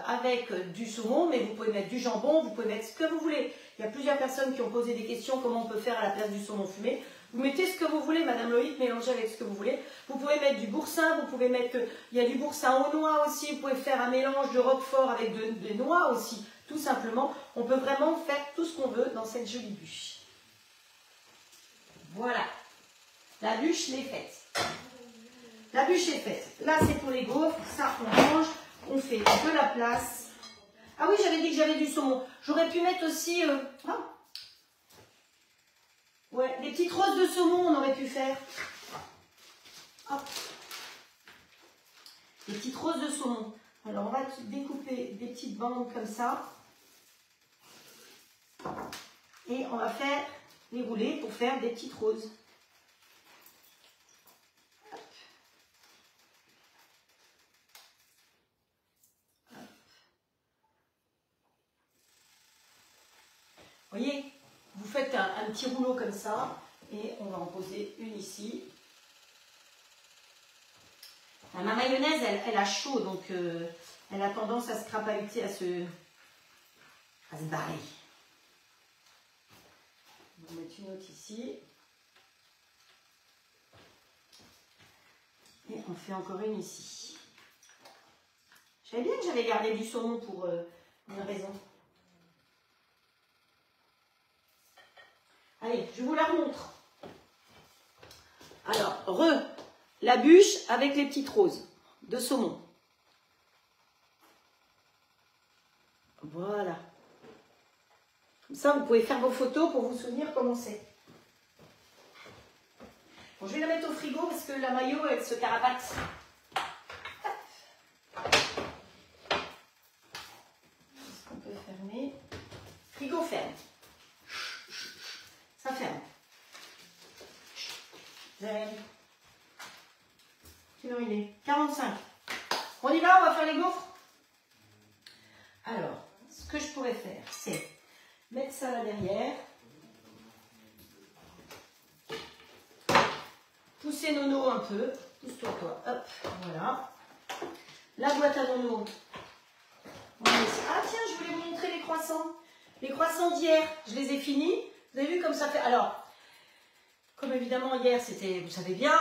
avec du saumon, mais vous pouvez mettre du jambon, vous pouvez mettre ce que vous voulez. Il y a plusieurs personnes qui ont posé des questions, comment on peut faire à la place du saumon fumé. Vous mettez ce que vous voulez, Madame Loïc, mélangez avec ce que vous voulez. Vous pouvez mettre du boursin, vous pouvez mettre, il y a du boursin aux noix aussi, vous pouvez faire un mélange de roquefort avec des noix aussi, tout simplement. On peut vraiment faire tout ce qu'on veut dans cette jolie bûche. Voilà, la bûche est faite. La bûche est faite. Là, c'est pour les gaufres, ça, on range, on fait de la place. Ah oui, j'avais dit que j'avais du saumon. J'aurais pu mettre aussi... ouais, des petites roses de saumon, on aurait pu faire. Hop. Des petites roses de saumon. Alors, on va découper des petites bandes comme ça. Et on va faire les rouler pour faire des petites roses. Hop. Hop. Vous voyez, vous faites un petit rouleau comme ça. Et on va en poser une ici. Ma mayonnaise, elle a chaud, donc elle a tendance à se crapahuter, à se barrer. On va mettre une autre ici. Et on fait encore une ici. Je savais bien que j'avais gardé du saumon pour une raison. Allez, je vous la montre. Alors, la bûche avec les petites roses de saumon. Voilà. Comme ça, vous pouvez faire vos photos pour vous souvenir comment c'est. Bon, je vais la mettre au frigo parce que la maillot, elle se carapate. Est-ce qu'on peut fermer? Frigo ferme. Ça ferme. Quelle heure il est? 45. On y va, on va faire les gaufres. Alors, ce que je pourrais faire, c'est mettre ça là derrière. Pousser Nono un peu. Pousse-toi, toi. Hop, voilà. La boîte à Nono. Ah tiens, je voulais vous montrer les croissants. Les croissants d'hier, je les ai finis. Vous avez vu comme ça fait... Alors, comme évidemment hier, c'était, vous savez bien,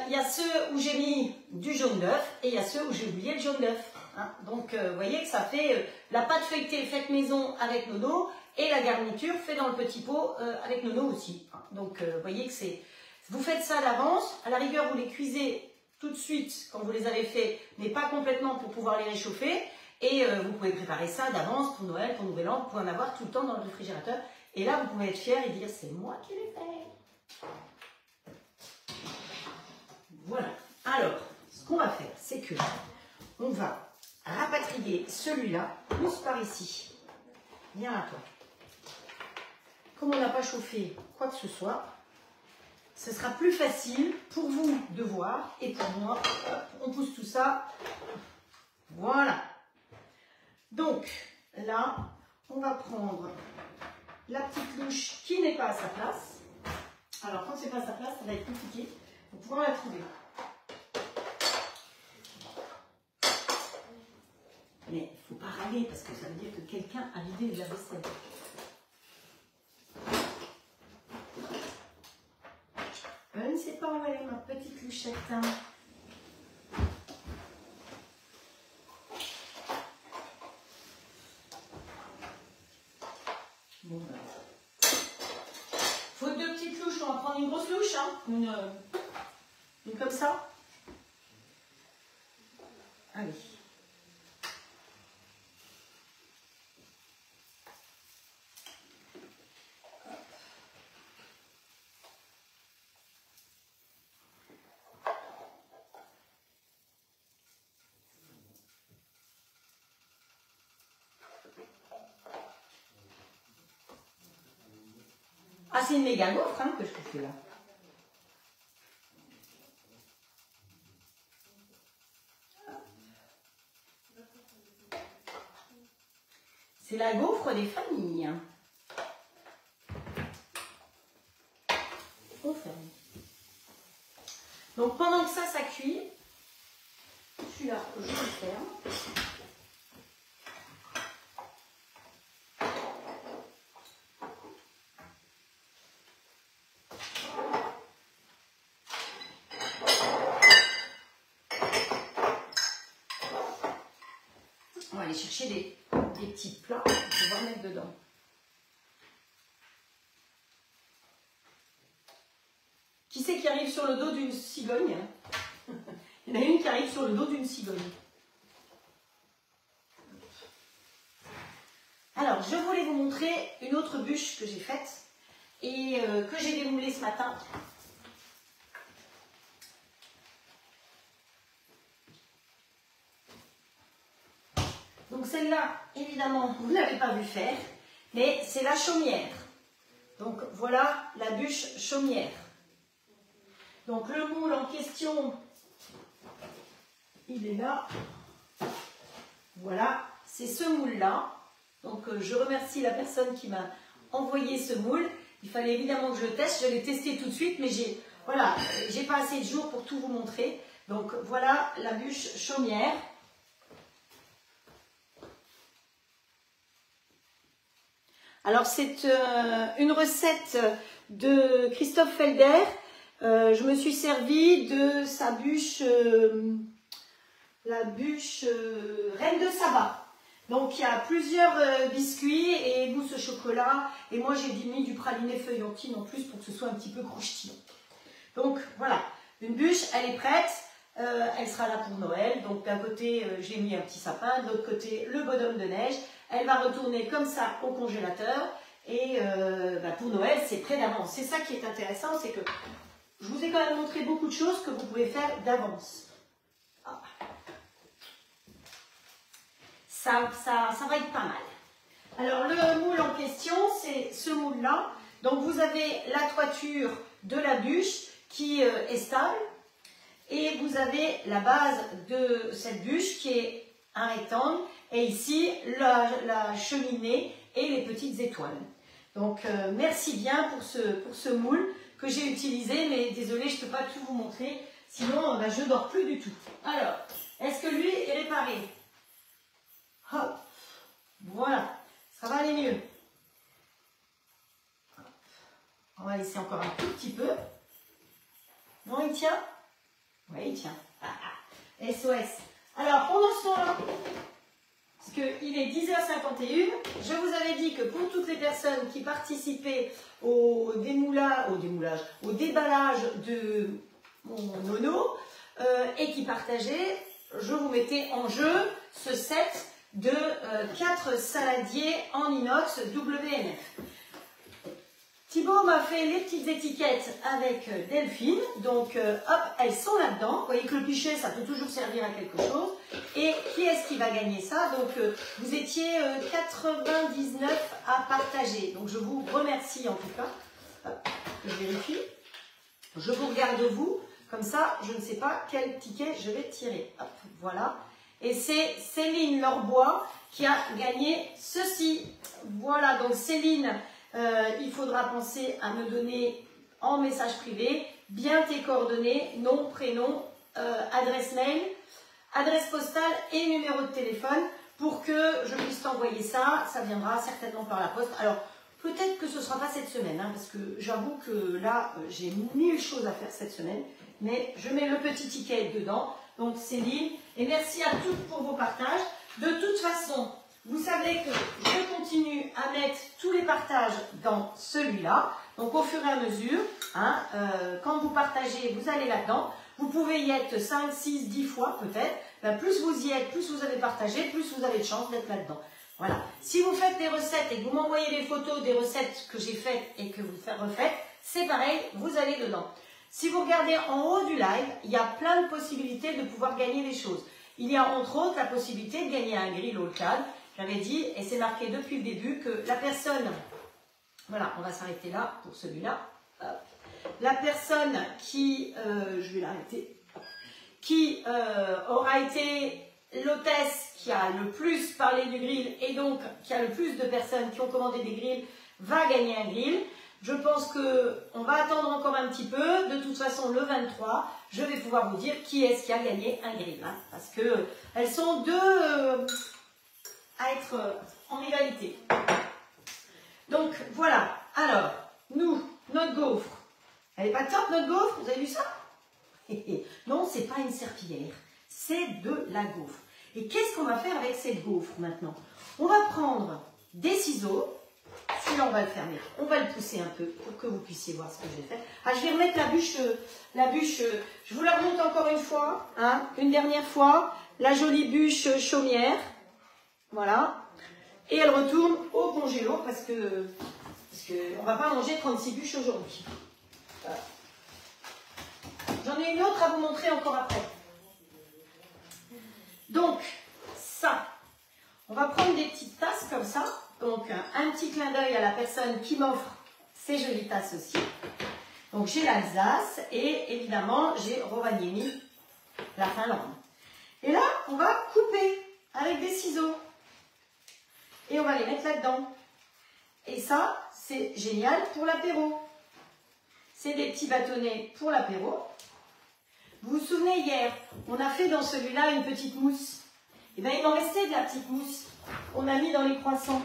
il y a ceux où j'ai mis du jaune d'œuf et il y a ceux où j'ai oublié le jaune d'œuf. Hein. Donc, vous voyez que ça fait la pâte feuilletée faite maison avec Nono et la garniture faite dans le petit pot avec Nono aussi. Hein. Donc, vous voyez que c'est... Vous faites ça d'avance. À la rigueur, vous les cuisez tout de suite quand vous les avez faits, mais pas complètement pour pouvoir les réchauffer. Et vous pouvez préparer ça d'avance pour Noël, pour Nouvel An. Vous pouvez en avoir tout le temps dans le réfrigérateur. Et là, vous pouvez être fier et dire, c'est moi qui l'ai fait. Voilà. Alors, ce qu'on va faire, c'est que on va rapatrier celui-là plus par ici. Viens là, toi. Comme on n'a pas chauffé quoi que ce soit, ce sera plus facile pour vous de voir et pour moi. Hop, on pousse tout ça. Voilà. Donc, là, on va prendre la petite louche qui n'est pas à sa place. Alors, quand c'est pas à sa place, ça va être compliqué pour pouvoir la trouver. Mais il ne faut pas râler parce que ça veut dire que quelqu'un a vidé de la vaisselle. Je ne sais pas où elle est ma petite louchette. Hein. Bon, ben. Faut deux petites louches, on va prendre une grosse louche, hein. Une comme ça. Allez. Ah, c'est une méga gaufre hein, que je fais là. C'est la gaufre des familles. On ferme. Donc pendant que ça cuit, celui-là, je le ferme. On va aller chercher des petits plats pour pouvoir mettre dedans. Qui c'est qui arrive sur le dos d'une cigogne? Il y en a une qui arrive sur le dos d'une cigogne. Alors, je voulais vous montrer une autre bûche que j'ai faite et que j'ai démoulée ce matin. Donc celle-là, évidemment, vous ne l'avez pas vu faire, mais c'est la chaumière. Donc voilà la bûche chaumière. Donc le moule en question, il est là. Voilà, c'est ce moule-là. Donc je remercie la personne qui m'a envoyé ce moule. Il fallait évidemment que je le teste. Je l'ai testé tout de suite, mais j'ai pas assez de jours pour tout vous montrer. Donc voilà la bûche chaumière. Alors c'est une recette de Christophe Felder. Je me suis servi de sa bûche, la bûche Reine de Saba. Donc il y a plusieurs biscuits et mousse au chocolat. Et moi j'ai mis du praliné feuillantine en plus pour que ce soit un petit peu croustillant. Donc voilà, une bûche, elle est prête. Elle sera là pour Noël. Donc d'un côté, j'ai mis un petit sapin, de l'autre côté, le bonhomme de neige. Elle va retourner comme ça au congélateur. Et pour Noël, c'est prêt d'avance. C'est ça qui est intéressant, c'est que je vous ai quand même montré beaucoup de choses que vous pouvez faire d'avance. Ah. Ça va être pas mal. Alors le moule en question, c'est ce moule-là. Donc vous avez la toiture de la bûche qui est stable. Et vous avez la base de cette bûche qui est un rectangle. Et ici, la cheminée et les petites étoiles. Donc merci bien pour ce moule que j'ai utilisé. Mais désolé, je ne peux pas tout vous montrer. Sinon, je ne dors plus du tout. Alors, est-ce que lui est réparé? Hop, voilà, ça va aller mieux. Hop. On va laisser encore un tout petit peu. Non, il tient? Oui, il tient. SOS. Alors, pendant ce temps-là, parce qu'il est 10h51, je vous avais dit que pour toutes les personnes qui participaient au déballage de mon nono et qui partageaient, je vous mettais en jeu ce set de 4 saladiers en inox WNF. Thibaut m'a fait les petites étiquettes avec Delphine, donc hop, elles sont là-dedans. Vous voyez que le pichet, ça peut toujours servir à quelque chose. Et qui est-ce qui va gagner ça? Donc vous étiez 99 à partager. Donc je vous remercie en tout cas. Hop, je vérifie. Je vous regarde vous, comme ça je ne sais pas quel ticket je vais tirer. Hop, voilà. Et c'est Céline Lorbois qui a gagné ceci. Voilà, donc Céline... il faudra penser à me donner en message privé bien tes coordonnées, nom, prénom, adresse mail, adresse postale et numéro de téléphone pour que je puisse t'envoyer ça. Ça viendra certainement par la poste. Alors, peut-être que ce ne sera pas cette semaine, hein, parce que j'avoue que là, j'ai 1000 choses à faire cette semaine. Mais je mets le petit ticket dedans. Donc, Céline. Et merci à toutes pour vos partages. De toute façon... Vous savez que je continue à mettre tous les partages dans celui-là. Donc au fur et à mesure, hein, quand vous partagez, vous allez là-dedans. Vous pouvez y être 5, 6, 10 fois peut-être. Ben, plus vous y êtes, plus vous avez partagé, plus vous avez de chance d'être là-dedans. Voilà. Si vous faites des recettes et que vous m'envoyez des photos des recettes que j'ai faites et que vous refaites, c'est pareil, vous allez dedans. Si vous regardez en haut du live, il y a plein de possibilités de pouvoir gagner des choses. Il y a entre autres la possibilité de gagner un grill All-Can. J'avais dit, et c'est marqué depuis le début, que la personne, voilà, on va s'arrêter là pour celui-là, la personne qui, je vais l'arrêter, qui aura été l'hôtesse qui a le plus parlé du grill et donc qui a le plus de personnes qui ont commandé des grilles, va gagner un grill. Je pense qu'on va attendre encore un petit peu. De toute façon, le 23, je vais pouvoir vous dire qui est-ce qui a gagné un grill. Hein, parce qu'elles sont deux... à être en rivalité. Donc voilà, alors, nous, notre gaufre, elle n'est pas top notre gaufre, vous avez vu ça? Non, c'est pas une serpillière, c'est de la gaufre. Et qu'est-ce qu'on va faire avec cette gaufre maintenant? On va prendre des ciseaux, celui-là on va le fermer, on va le pousser un peu pour que vous puissiez voir ce que je vais faire. Ah, je vais remettre la bûche, je vous la remonte encore une fois, hein, une dernière fois, la jolie bûche chaumière. Voilà. Et elle retourne au congélo parce que on va pas manger 36 bûches aujourd'hui. Voilà. J'en ai une autre à vous montrer encore après. Donc, ça. On va prendre des petites tasses comme ça. Donc, un petit clin d'œil à la personne qui m'offre ces jolies tasses aussi. Donc, j'ai l'Alsace et évidemment, j'ai Rovaniemi, la Finlande. Et là, on va couper avec des ciseaux. Et on va les mettre là-dedans. Et ça, c'est génial pour l'apéro. C'est des petits bâtonnets pour l'apéro. Vous vous souvenez, hier, on a fait dans celui-là une petite mousse. Et bien, il m'en restait de la petite mousse. On a mis dans les croissants.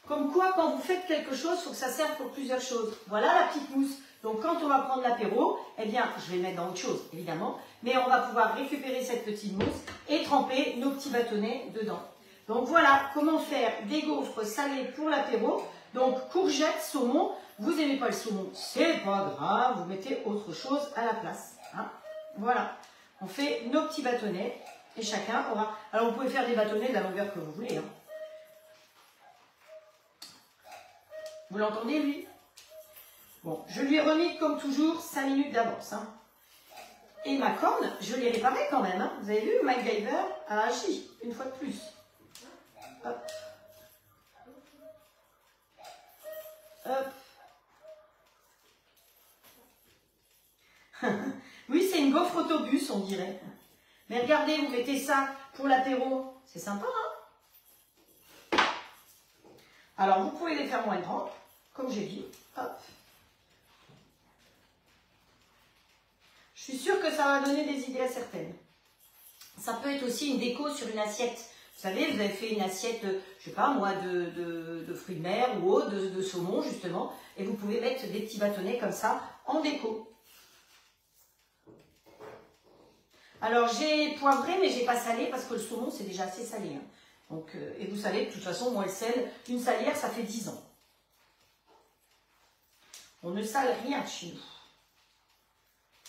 Comme quoi, quand vous faites quelque chose, il faut que ça serve pour plusieurs choses. Voilà la petite mousse. Donc, quand on va prendre l'apéro, eh bien, je vais mettre dans autre chose, évidemment. Mais on va pouvoir récupérer cette petite mousse et tremper nos petits bâtonnets dedans. Donc, voilà comment faire des gaufres salées pour l'apéro. Donc, courgettes, saumon. Vous n'aimez pas le saumon, c'est pas grave, vous mettez autre chose à la place. Hein. Voilà, on fait nos petits bâtonnets et chacun aura... Alors vous pouvez faire des bâtonnets de la longueur que vous voulez. Hein. Vous l'entendez lui? Bon, je lui ai remis comme toujours 5 minutes d'avance. Hein. Et ma corne, je l'ai réparée quand même. Hein. Vous avez vu, MacGyver a agi une fois de plus. Hop. Hop. Oui, c'est une gaufre autobus, on dirait. Mais regardez, vous mettez ça pour l'apéro. C'est sympa, hein? Alors, vous pouvez les faire moins grands, comme j'ai dit. Hop. Je suis sûre que ça va donner des idées à certaines. Ça peut être aussi une déco sur une assiette. Vous savez, vous avez fait une assiette, je sais pas moi, de fruits de mer ou autre, de saumon justement. Et vous pouvez mettre des petits bâtonnets comme ça en déco. Alors, j'ai poivré, mais j'ai pas salé parce que le saumon, c'est déjà assez salé. Hein. Donc, et vous savez, de toute façon, moi, le sel, une salière, ça fait 10 ans. On ne sale rien chez nous.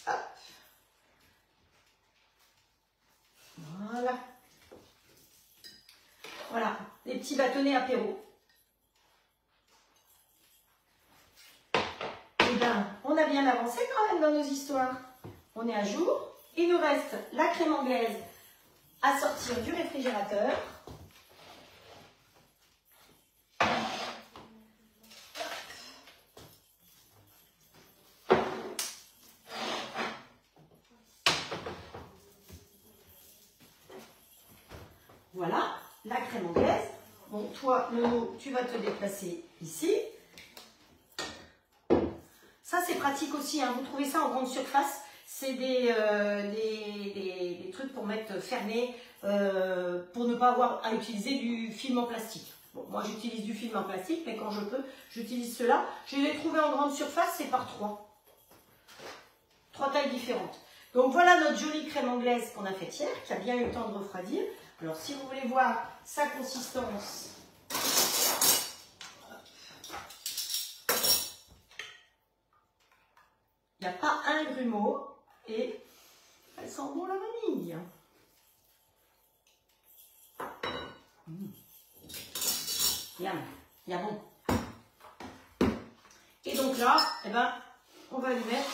Hop. Voilà. Voilà, les petits bâtonnets apéro. Eh bien, on a bien avancé quand même dans nos histoires. On est à jour. Il nous reste la crème anglaise à sortir du réfrigérateur. Voilà, la crème anglaise. Bon, toi, Nono, tu vas te déplacer ici. Ça, c'est pratique aussi. Hein. Vous trouvez ça en grande surface. C'est des trucs pour mettre fermés, pour ne pas avoir à utiliser du film en plastique. Bon, moi, j'utilise du film en plastique, mais quand je peux, j'utilise cela. Je les ai trouvés en grande surface, c'est par 3. 3 tailles différentes. Donc, voilà notre jolie crème anglaise qu'on a faite hier, qui a bien eu le temps de refroidir. Alors, si vous voulez voir sa consistance, il n'y a pas un grumeau et elle sent bon la vanille. Yam, il y a bon. Et donc là, eh ben, on va lui mettre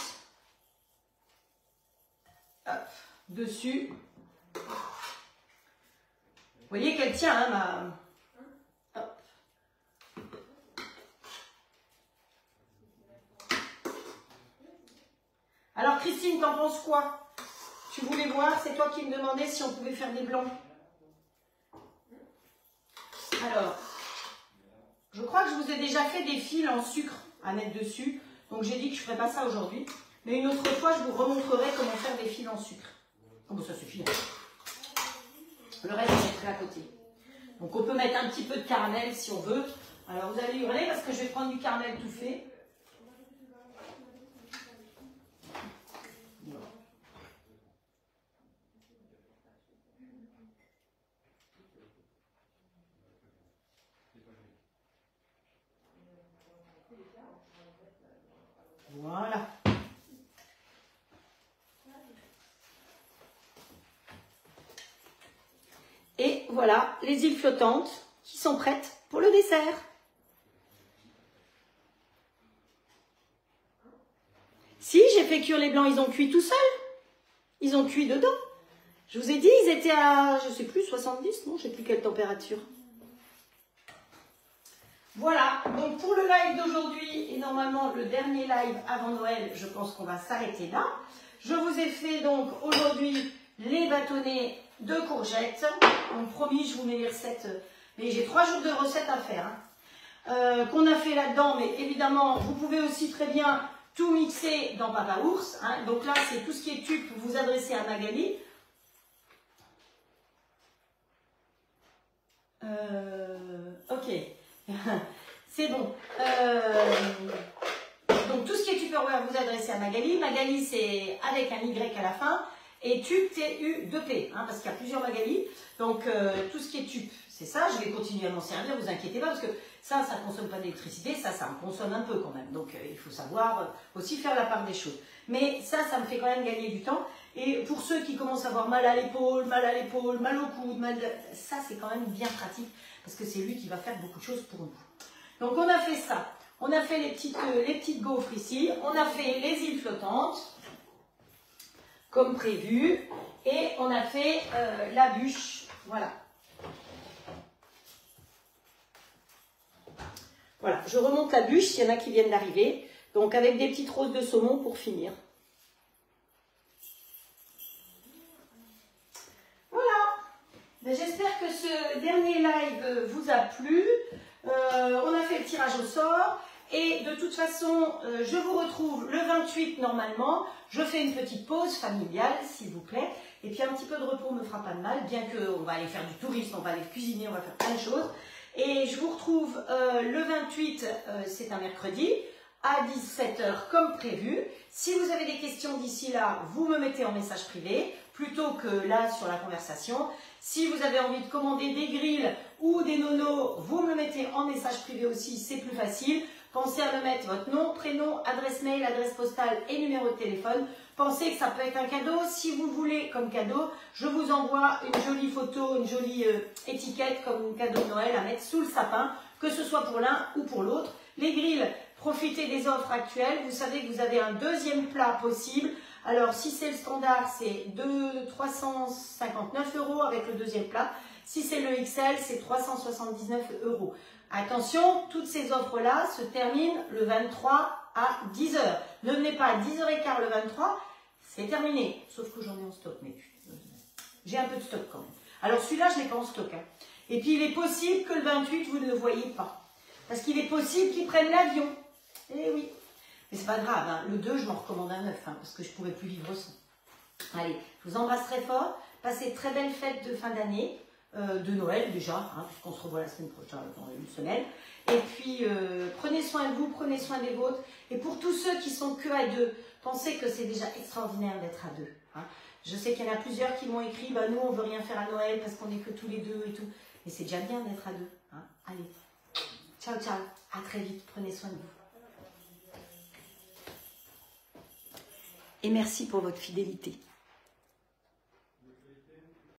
hop, dessus. Vous voyez qu'elle tient, hein, ma... Hop. Alors Christine, t'en penses quoi? Tu voulais voir, c'est toi qui me demandais si on pouvait faire des blancs. Alors, je crois que je vous ai déjà fait des fils en sucre à mettre dessus. Donc j'ai dit que je ne ferais pas ça aujourd'hui. Mais une autre fois, je vous remontrerai comment faire des fils en sucre. Oh, bon, ça suffit. Le reste, je mettrai à côté. Donc on peut mettre un petit peu de caramel si on veut. Alors vous allez hurler parce que je vais prendre du caramel tout fait. Voilà. Et voilà les îles flottantes qui sont prêtes pour le dessert. Si, j'ai fait cuire les blancs, ils ont cuit tout seuls. Ils ont cuit dedans. Je vous ai dit, ils étaient à, je sais plus, 70, non, je sais plus quelle température. Voilà, donc pour le live d'aujourd'hui, et normalement le dernier live avant Noël, je pense qu'on va s'arrêter là. Je vous ai fait donc aujourd'hui les bâtonnets de courgettes. Donc promis, je vous mets les recettes, mais j'ai 3 jours de recettes à faire. Hein, qu'on a fait là-dedans, mais évidemment, vous pouvez aussi très bien tout mixer dans Papa Ours. Hein. Donc là, c'est tout ce qui est tube, vous vous adressez à Magali. Ok. C'est bon. Donc tout ce qui est Tupperware, vous adressez à Magali. Magali, c'est avec un Y à la fin. et tube TU2P, hein, parce qu'il y a plusieurs Magali. Donc tout ce qui est tube, c'est ça. Je vais continuer à m'en servir, vous inquiétez pas, parce que ça ne consomme pas d'électricité, ça en consomme un peu quand même. Donc il faut savoir aussi faire la part des choses. Mais ça me fait quand même gagner du temps. Et pour ceux qui commencent à avoir mal à l'épaule, mal au coude, ça c'est quand même bien pratique, parce que c'est lui qui va faire beaucoup de choses pour nous. Donc on a fait ça. On a fait les petites gaufres ici. On a fait les îles flottantes, comme prévu. Et on a fait la bûche. Voilà. Voilà, je remonte la bûche s'il y en a qui viennent d'arriver. Donc avec des petites roses de saumon pour finir. Voilà. J'espère que ce dernier live vous a plu. On a fait le tirage au sort. Et de toute façon, je vous retrouve le 28 normalement. Je fais une petite pause familiale, s'il vous plaît. Et puis un petit peu de repos ne me fera pas de mal, bien qu'on va aller faire du tourisme, on va aller cuisiner, on va faire plein de choses. Et je vous retrouve le 28, c'est un mercredi, à 17 h comme prévu. Si vous avez des questions d'ici là, vous me mettez en message privé, plutôt que là sur la conversation. Si vous avez envie de commander des grilles ou des nonos, vous me mettez en message privé aussi, c'est plus facile. Pensez à me mettre votre nom, prénom, adresse mail, adresse postale et numéro de téléphone. Pensez que ça peut être un cadeau. Si vous voulez comme cadeau, je vous envoie une jolie photo, une jolie étiquette comme cadeau de Noël à mettre sous le sapin, que ce soit pour l'un ou pour l'autre. Les grilles, profitez des offres actuelles. Vous savez que vous avez un deuxième plat possible. Alors si c'est le standard, c'est 359 € avec le deuxième plat. Si c'est le XL, c'est 379 €. Attention, toutes ces offres-là se terminent le 23 à 10 h. Ne venez pas à 10 h 15 le 23, c'est terminé. Sauf que j'en ai en stock, mais j'ai un peu de stock quand même. Alors celui-là, je ne l'ai pas en stock. Hein. Et puis il est possible que le 28, vous ne le voyez pas. Parce qu'il est possible qu'ils prennent l'avion. Eh oui. Mais c'est pas grave, hein. Le 2, je m'en recommande un 9, hein, parce que je ne pourrais plus vivre sans. Allez, je vous embrasse très fort. Passez de très belles fêtes de fin d'année. De Noël déjà, hein, puisqu'on se revoit la semaine prochaine, dans une semaine. Et puis, prenez soin de vous, prenez soin des vôtres. Et pour tous ceux qui sont que à deux, pensez que c'est déjà extraordinaire d'être à deux. Hein. Je sais qu'il y en a plusieurs qui m'ont écrit, bah, nous on veut rien faire à Noël parce qu'on n'est que tous les deux et tout. Mais c'est déjà bien d'être à deux. Hein. Allez, ciao, ciao, à très vite, prenez soin de vous. Et merci pour votre fidélité.